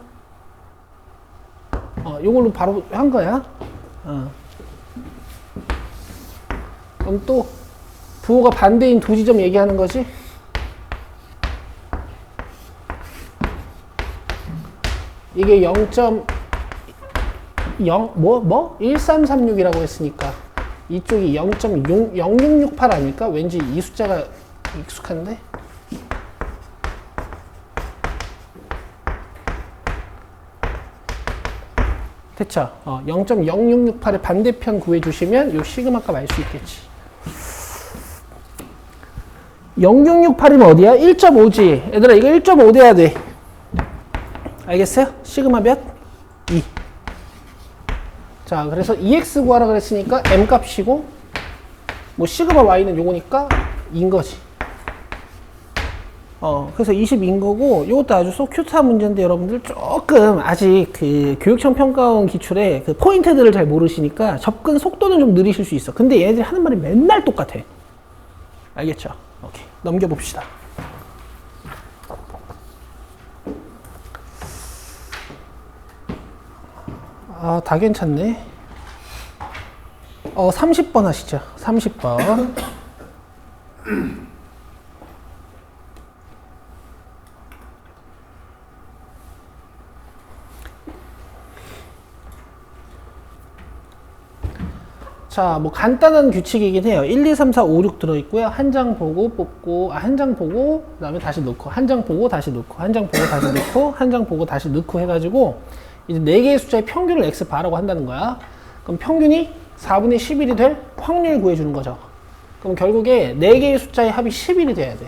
요걸로 바로 한 거야. 그럼 또 부호가 반대인 두 지점 얘기하는 거지? 이게 1336이라고 했으니까 이쪽이 0.0668 아닐까? 왠지 이 숫자가 익숙한데? 됐죠? 0.0668의 반대편 구해주시면 요 시그마 값 알 수 있겠지. 0668이면 어디야? 1.5지. 얘들아, 이거 1.5 돼야 돼. 알겠어요? 시그마 몇? 2. 자, 그래서 EX 구하라 그랬으니까 M 값이고, 뭐 시그마 Y는 요거니까 2인 거지. 그래서 22인 거고, 이것도 아주 소 큐트한 문제인데 여러분들 조금 아직 그 교육청 평가원 기출에 그 포인트들을 잘 모르시니까 접근 속도는 좀 느리실 수 있어. 근데 얘네들이 하는 말이 맨날 똑같아. 알겠죠? 오케이. 넘겨봅시다. 아, 다 괜찮네. 30번 하시죠. 30번. 자, 뭐 간단한 규칙이긴 해요. 1, 2, 3, 4, 5, 6 들어있고요. 한 장 보고 뽑고, 한 장 보고, 그 다음에 다시 넣고, 한 장 보고 다시 넣고, 한 장 보고 다시 넣고, 한 장 보고 다시 넣고 해가지고 이제 4개의 숫자의 평균을 X 바라고 한다는 거야. 그럼 평균이 4분의 11이 될 확률 구해주는 거죠. 그럼 결국에 4개의 숫자의 합이 11이 돼야 돼.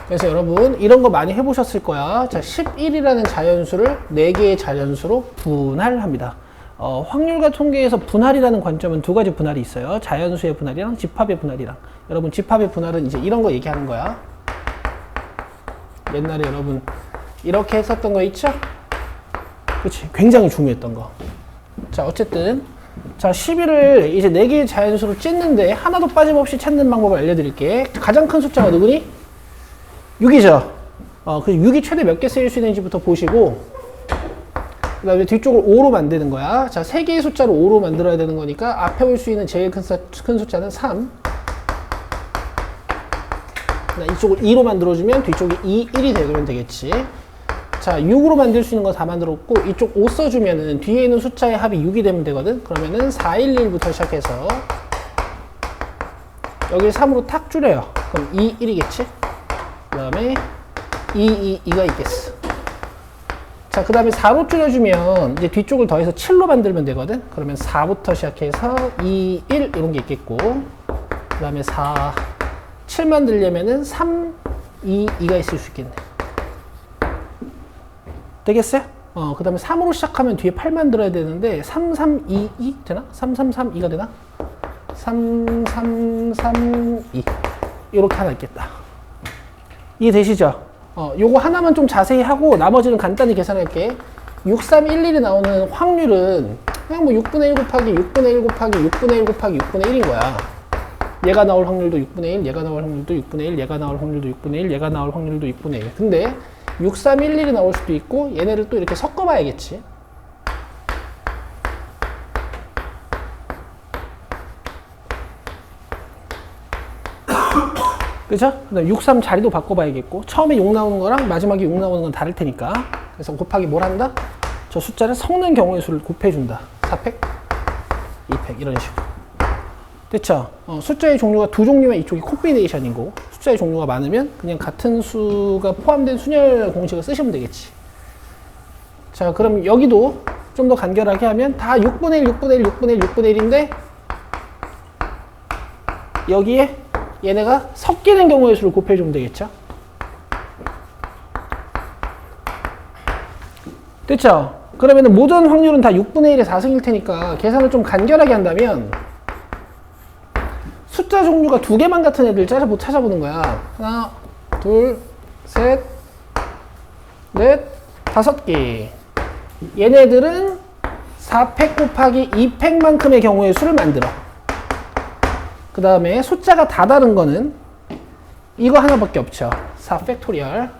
그래서 여러분 이런 거 많이 해보셨을 거야. 자, 11이라는 자연수를 4개의 자연수로 분할합니다. 확률과 통계에서 분할이라는 관점은 두 가지 분할이 있어요. 자연수의 분할이랑 집합의 분할이랑. 여러분 집합의 분할은 이제 이런 거 얘기하는 거야. 옛날에 여러분 이렇게 했었던 거 있죠? 그치? 굉장히 중요했던 거. 자, 어쨌든 자, 11을 이제 4개의 자연수로 찢는데 하나도 빠짐없이 찾는 방법을 알려드릴게. 가장 큰 숫자가 누구니? 6이죠. 그 6이 최대 몇 개 쓰일 수 있는지부터 보시고, 그 다음에 뒤쪽을 5로 만드는 거야. 자, 3개의 숫자로 5로 만들어야 되는 거니까 앞에 올 수 있는 제일 큰 숫자는 3. 이쪽을 2로 만들어주면 뒤쪽이 2, 1이 되면 되겠지. 자, 6으로 만들 수 있는 거 다 만들었고, 이쪽 5 써주면은 뒤에 있는 숫자의 합이 6이 되면 되거든. 그러면은 411부터 시작해서 여기를 3으로 탁 줄여요. 그럼 2, 1이겠지? 그 다음에 2, 2, 2가 있겠어. 자, 그 다음에 4로 줄여주면 이제 뒤쪽을 더해서 7로 만들면 되거든. 그러면 4부터 시작해서 2, 1 이런 게 있겠고, 그 다음에 4, 7 만들려면은 3, 2, 2가 있을 수 있겠네. 되겠어요? 그 다음에 3으로 시작하면 뒤에 8 만들어야 되는데 3, 3, 2, 2 되나? 3, 3, 3, 2가 되나? 3, 3, 3, 2 이렇게 하나 있겠다. 이해되시죠? 요거 하나만 좀 자세히 하고 나머지는 간단히 계산할게. 6, 3, 1, 1이 나오는 확률은 그냥 뭐 6분의 1 곱하기 6분의 1 곱하기 6분의 1 곱하기 6분의 1인 거야. 얘가 나올 확률도 6분의 1, 얘가 나올 확률도 6분의 1, 얘가 나올 확률도 6분의 1, 얘가 나올 확률도 6분의 1. 근데 6, 3, 1, 1이 나올 수도 있고 얘네를 또 이렇게 섞어봐야겠지. 그죠? 그다음 6, 3 자리도 바꿔봐야겠고 처음에 6 나오는 거랑 마지막에 6 나오는 건 다를 테니까 그래서 곱하기 뭘 한다? 저 숫자를 섞는 경우의 수를 곱해준다. 4팩, 2팩 이런 식으로. 됐죠? 숫자의 종류가 두 종류면 이쪽이 콤비네이션이고 숫자의 종류가 많으면 그냥 같은 수가 포함된 순열 공식을 쓰시면 되겠지. 자, 그럼 여기도 좀 더 간결하게 하면 다 6분의 1, 6분의 1, 6분의 1, 6분의 1인데 여기에 얘네가 섞이는 경우의 수를 곱해주면 되겠죠? 됐죠? 그러면 모든 확률은 다 6분의 1의 4승일 테니까 계산을 좀 간결하게 한다면 숫자 종류가 2개만 같은 애들 찾아보는 거야. 하나, 둘, 셋, 넷, 5개. 얘네들은 4팩 곱하기 2팩만큼의 경우의 수를 만들어. 그 다음에 숫자가 다 다른 거는 이거 하나밖에 없죠. 4팩토리얼.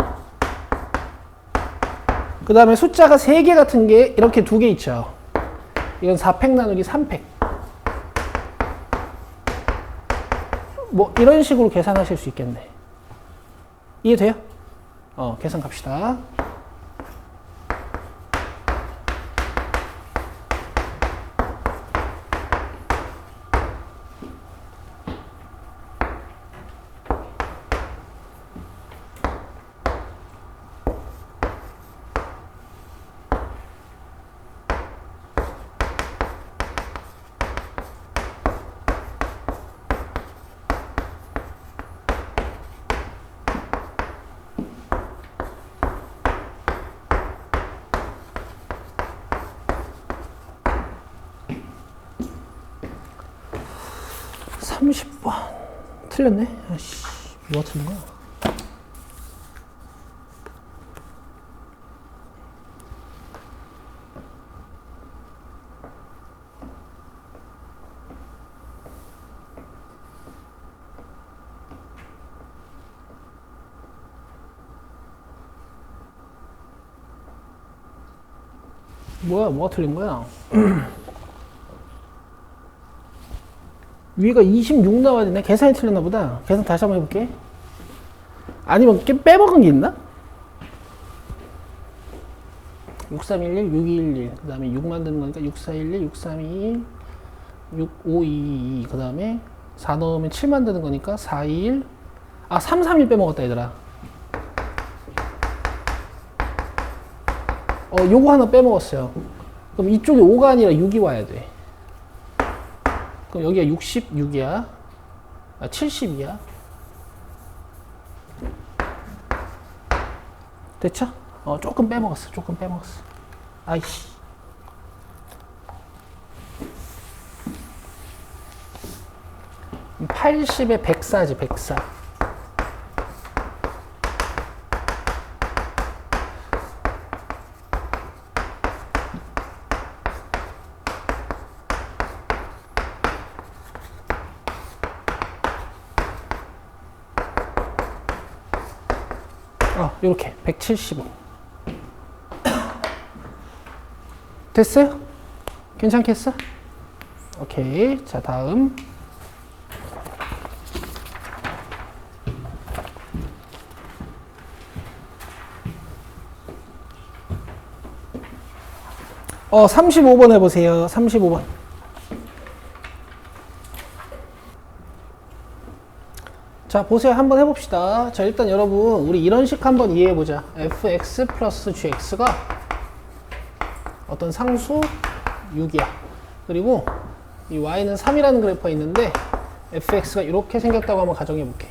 그 다음에 숫자가 3개 같은 게 이렇게 2개 있죠. 이건 4팩 나누기 3팩. 뭐 이런 식으로 계산하실 수 있겠네. 이해돼요? 계산 갑시다. 30번 틀렸네. 아씨, 뭐가 틀린 거야? 뭐가 틀린 거야? 위가 26 나와야 되네. 계산이 틀렸나 보다. 계산 다시 한번 해볼게. 아니면 빼먹은 게 있나? 6311, 6211. 그 다음에 6 만드는 거니까 6411, 6321, 65222. 그 다음에 4 넣으면 7 만드는 거니까 421. 아, 331 빼먹었다, 얘들아. 요거 하나 빼먹었어요. 그럼 이쪽에 5가 아니라 6이 와야 돼. 그럼 여기가 66이야. 아, 70이야. 됐죠? 조금 빼먹었어. 조금 빼먹었어. 아이씨. 음, 80에 104지, 104. 요렇게 175 됐어요? 괜찮겠어? 오케이. 자, 다음 35번 해보세요. 35번. 자, 보세요. 한번 해봅시다. 자, 일단 여러분, 우리 이런 식 한번 이해해보자. fx 플러스 gx가 어떤 상수 6이야. 그리고 이 y는 3이라는 그래프가 있는데 fx가 이렇게 생겼다고 한번 가정해볼게.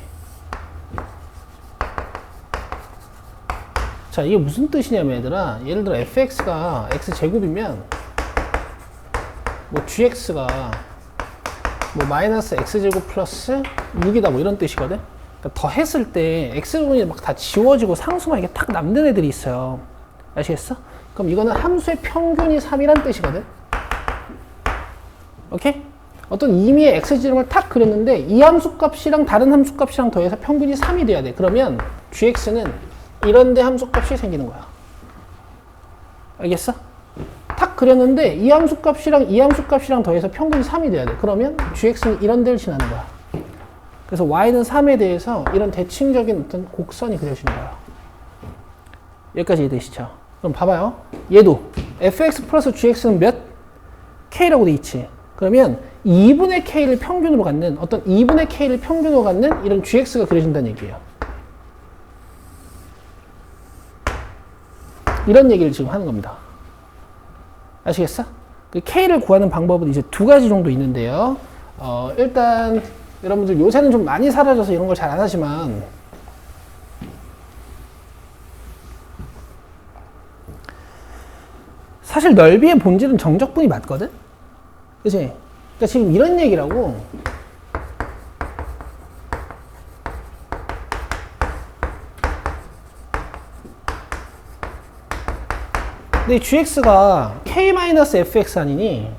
자, 이게 무슨 뜻이냐면 얘들아, 예를 들어 fx가 x제곱이면 뭐 gx가 뭐 마이너스 x제곱 플러스 6이다 뭐 이런 뜻이거든. 그러니까 더 했을 때 x분이 막 다 지워지고 상수만 이게 딱 남는 애들이 있어요. 아시겠어? 그럼 이거는 함수의 평균이 3이란 뜻이거든. 오케이? 어떤 임의의 x지름을 탁 그렸는데 이 함수 값이랑 다른 함수 값이랑 더해서 평균이 3이 돼야 돼. 그러면 gx는 이런데 함수 값이 생기는 거야. 알겠어? 탁 그렸는데 이 함수 값이랑 이 함수 값이랑 더해서 평균이 3이 돼야 돼. 그러면 gx는 이런 데를 지나는 거야. 그래서 y는 3에 대해서 이런 대칭적인 어떤 곡선이 그려지는 거야. 여기까지 이해되시죠? 그럼 봐봐요. 얘도 fx 플러스 gx는 몇? k라고 돼 있지. 그러면 2분의 k를 평균으로 갖는 어떤 2분의 k를 평균으로 갖는 이런 gx가 그려진다는 얘기예요. 이런 얘기를 지금 하는 겁니다. 아시겠어? 그 k를 구하는 방법은 이제 두 가지 정도 있는데요. 일단 여러분들 요새는 좀 많이 사라져서 이런 걸 잘 안 하지만 사실 넓이의 본질은 정적분이 맞거든? 그치? 그러니까 지금 이런 얘기라고. 근데 이 gx가 k-fx 아니니?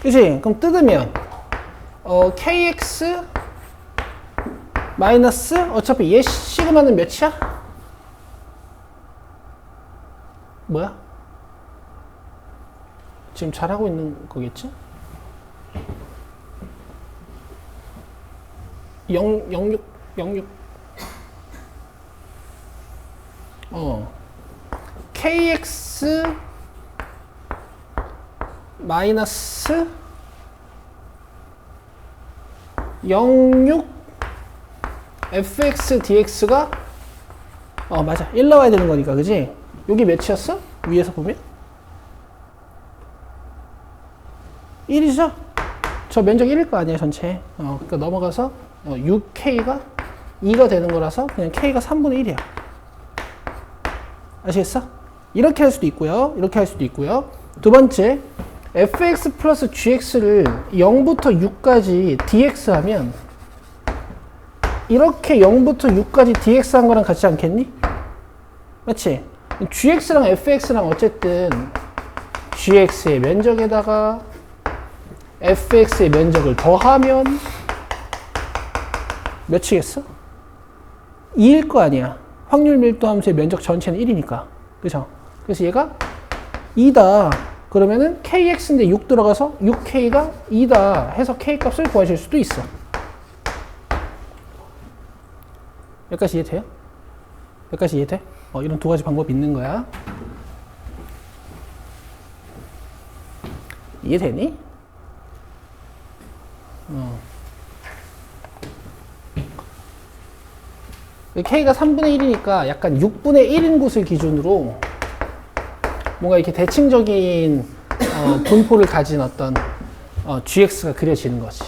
그치? 그럼 뜯으면 kx 마이너스 어차피 얘 시그마는 몇이야? 뭐야? 지금 잘하고 있는 거겠지? 06 kx 마이너스 06 fx dx가 맞아 1 나와야 되는 거니까 그지? 여기 몇이었어? 위에서 보면 1이죠? 저 면적 1일 거 아니야 전체. 그러니까 넘어가서 6k가 2가 되는 거라서 그냥 k가 3분의 1이야. 아시겠어? 이렇게 할 수도 있고요. 이렇게 할 수도 있고요. 두 번째, fx 플러스 gx를 0부터 6까지 dx 하면 이렇게 0부터 6까지 dx 한 거랑 같지 않겠니? 맞지? gx랑 fx랑 어쨌든 gx의 면적에다가 fx의 면적을 더하면 몇이겠어? 2일 거 아니야. 확률 밀도 함수의 면적 전체는 1이니까. 그죠? 그래서 얘가 2다. 그러면은 kx인데 6 들어가서 6k가 2다 해서 k 값을 구하실 수도 있어. 여기까지 이해돼요? 여기까지 이해돼? 이런 두 가지 방법이 있는 거야. 이해되니? k가 3분의 1이니까 약간 6분의 1인 곳을 기준으로 뭔가 이렇게 대칭적인 분포를 가진 어떤 gx가 그려지는 거지.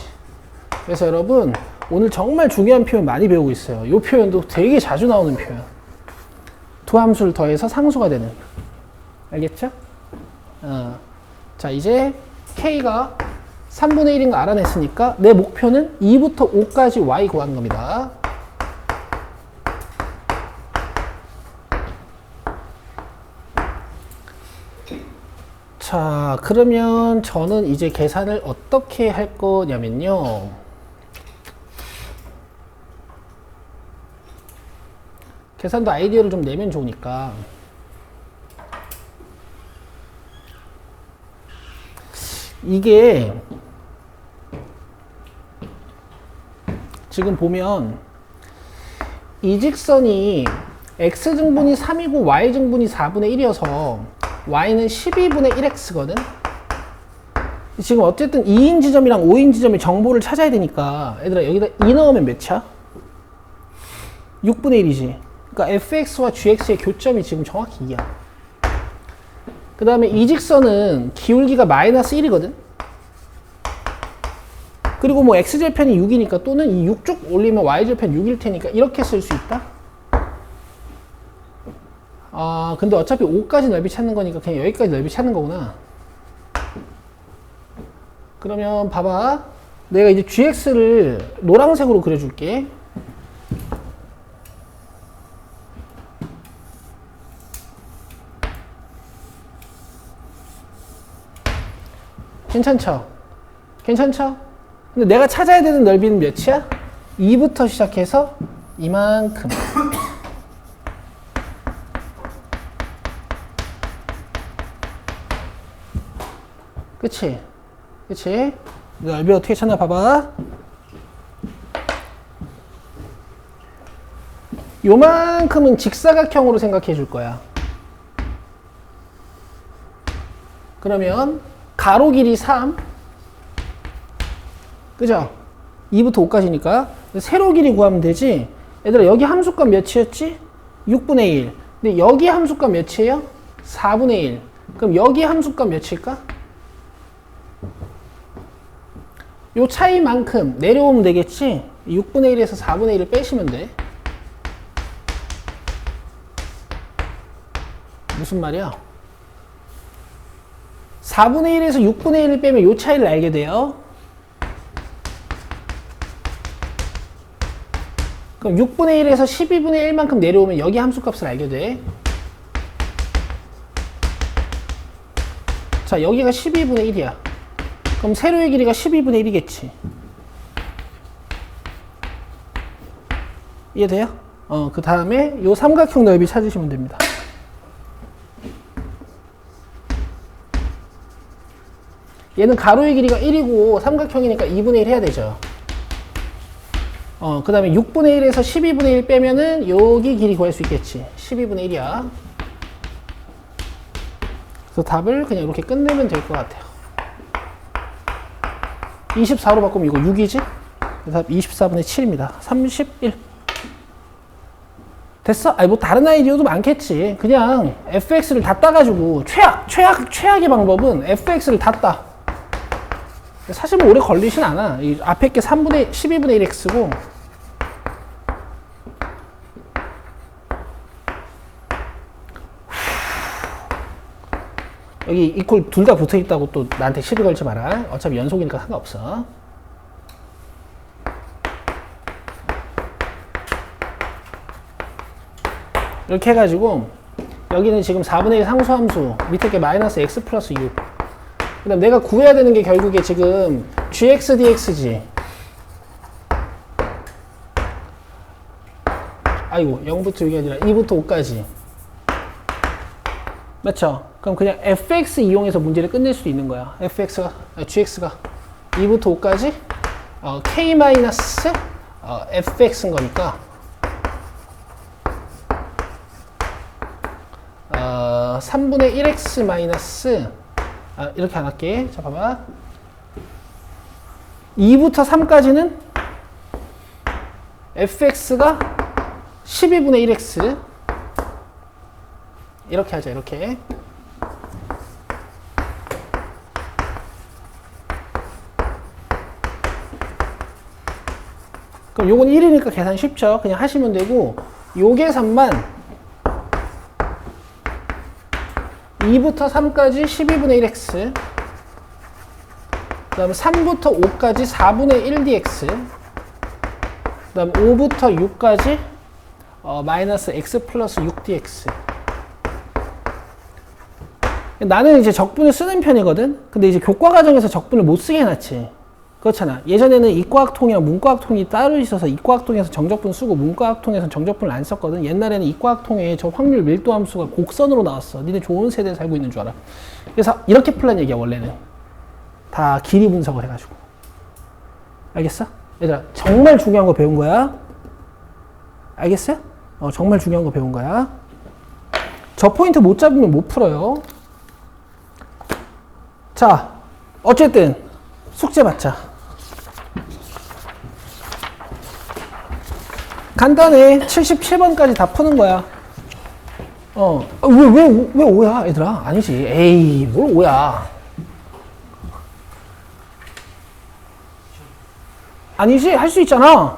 그래서 여러분 오늘 정말 중요한 표현 많이 배우고 있어요. 이 표현도 되게 자주 나오는 표현. 두 함수를 더해서 상수가 되는. 알겠죠? 자, 이제 k가 3분의 1인 거 알아냈으니까 내 목표는 2부터 5까지 y 구하는 겁니다. 자, 그러면 저는 이제 계산을 어떻게 할 거냐면요. 계산도 아이디어를 좀 내면 좋으니까. 이게 지금 보면 이 직선이 x증분이 3이고 y증분이 4분의 1이어서 y는 12분의 1x거든. 지금 어쨌든 2인 지점이랑 5인 지점의 정보를 찾아야 되니까 얘들아 여기다 2 넣으면 몇이야? 6분의 1이지. 그러니까 fx와 gx의 교점이 지금 정확히 2야. 그 다음에 이 직선은 기울기가 마이너스 1이거든. 그리고 뭐 x절편이 6이니까 또는 이 6 쭉 올리면 y절편 6일 테니까 이렇게 쓸 수 있다. 근데 어차피 5까지 넓이 찾는 거니까 그냥 여기까지 넓이 찾는 거구나. 그러면 봐봐. 내가 이제 gx를 노란색으로 그려줄게. 괜찮죠? 괜찮죠? 근데 내가 찾아야 되는 넓이는 몇이야? 2부터 시작해서 이만큼. 그치? 그치? 넓이 어떻게 찾나 봐봐. 요만큼은 직사각형으로 생각해 줄 거야. 그러면 가로 길이 3. 그죠? 2부터 5까지니까. 세로 길이 구하면 되지. 얘들아, 여기 함수값 몇이었지? 6분의 1. 근데 여기 함수값 몇이에요? 4분의 1. 그럼 여기 함수값 몇일까? 요 차이만큼 내려오면 되겠지? 6분의 1에서 4분의 1을 빼시면 돼. 무슨 말이야? 4분의 1에서 6분의 1을 빼면 요 차이를 알게 돼요. 그럼 6분의 1에서 12분의 1만큼 내려오면 여기 함수값을 알게 돼. 자, 여기가 12분의 1이야. 그럼 세로의 길이가 12분의 1이겠지. 이해돼요? 그 다음에 요 삼각형 넓이 찾으시면 됩니다. 얘는 가로의 길이가 1이고 삼각형이니까 2분의 1 해야 되죠. 그 다음에 6분의 1에서 12분의 1 빼면은 여기 길이 구할 수 있겠지. 12분의 1이야. 그래서 답을 그냥 이렇게 끝내면 될 것 같아요. 24로 바꾸면 이거 6이지? 그래서 답 24분의 7입니다. 31. 됐어? 아니, 뭐 다른 아이디어도 많겠지. 그냥 fx를 다 따가지고 최악의 방법은 fx를 다 따. 사실 뭐 오래 걸리진 않아. 이 앞에 게 12분의 1x고 여기 이퀄 둘 다 붙어 있다고 또 나한테 시비 걸지 마라. 어차피 연속이니까 상관없어. 이렇게 해가지고 여기는 지금 4분의 1 상수함수, 밑에 게 마이너스 x 플러스 6. 그 다음 내가 구해야 되는 게 결국에 지금 gx dx지. 아이고 0부터 6이 아니라 2부터 5까지. 맞죠? 그럼 그냥 fx 이용해서 문제를 끝낼 수도 있는 거야. gx가 2부터 5까지 k 마이너스 fx인 거니까 3분의 1x 마이너스 이렇게 안 할게. 자 봐봐. 2부터 3까지는 fx가 12분의 1x 이렇게 하자. 이렇게. 그럼 요건 1이니까 계산 쉽죠. 그냥 하시면 되고 요 계산만 2부터 3까지 12분의 1x 그 다음 3부터 5까지 4분의 1dx 그 다음 5부터 6까지 마이너스 x 플러스 6dx. 나는 이제 적분을 쓰는 편이거든. 근데 이제 교과 과정에서 적분을 못 쓰게 해놨지. 그렇잖아. 예전에는 이과학통이랑 문과학통이 따로 있어서 이과학통에서 정적분 쓰고 문과학통에서 정적분을 안 썼거든. 옛날에는 이과학통에 저 확률 밀도 함수가 곡선으로 나왔어. 니네 좋은 세대에 살고 있는 줄 알아. 그래서 이렇게 풀란 얘기야. 원래는 다 길이 분석을 해가지고. 알겠어? 얘들아 정말 중요한 거 배운 거야. 알겠어? 정말 중요한 거 배운 거야. 저 포인트 못 잡으면 못 풀어요. 자 어쨌든 숙제 받자. 간단해. 77번까지 다 푸는 거야. 왜 5야, 얘들아? 아니지. 에이, 뭘 5야. 아니지? 할 수 있잖아.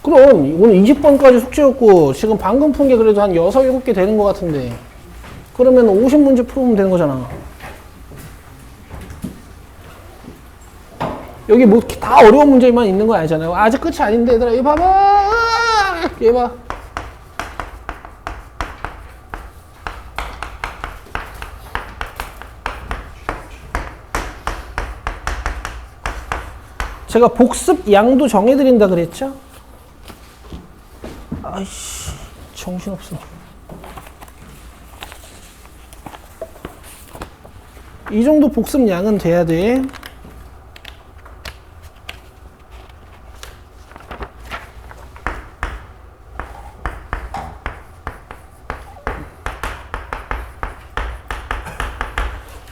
그럼, 오늘 20번까지 숙제였고, 지금 방금 푼 게 그래도 한 6, 7개 되는 것 같은데. 그러면 50문제 풀으면 되는 거잖아. 여기 뭐 다 어려운 문제만 있는 거 아니잖아요. 아직 끝이 아닌데 얘들아 이거 봐봐. 얘 봐. 제가 복습 양도 정해드린다 그랬죠? 아이씨 정신없어. 이 정도 복습 양은 돼야 돼.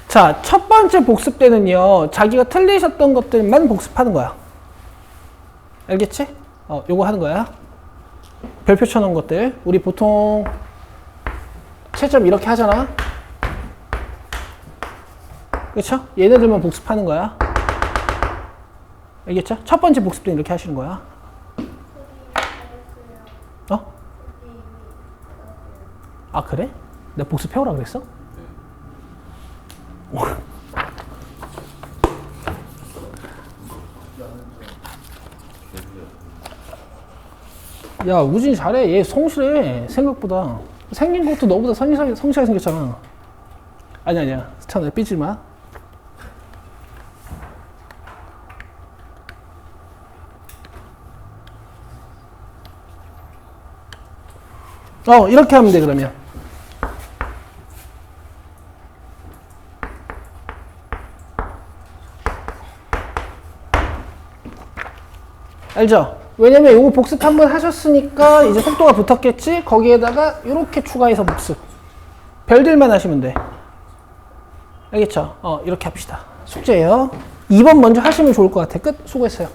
자, 첫 번째 복습 때는요, 자기가 틀리셨던 것들만 복습하는 거야. 알겠지? 요거 하는 거야. 별표 쳐놓은 것들. 우리 보통 채점 이렇게 하잖아. 그렇죠? 얘네들만 복습하는 거야. 알겠죠? 첫 번째 복습 때는 이렇게 하시는 거야. 아, 그래? 내가 복습해오라 그랬어? 야 우진이 잘해. 얘 성실해 생각보다. 생긴 것도 너보다 성실하게 생겼잖아. 아니야 참 삐지지 마. 이렇게 하면 돼. 그러면 알죠? 왜냐면 요거 복습 한번 하셨으니까 이제 속도가 붙었겠지? 거기에다가 이렇게 추가해서 복습. 별들만 하시면 돼. 알겠죠? 이렇게 합시다. 숙제예요. 2번 먼저 하시면 좋을 것 같아. 끝. 수고했어요.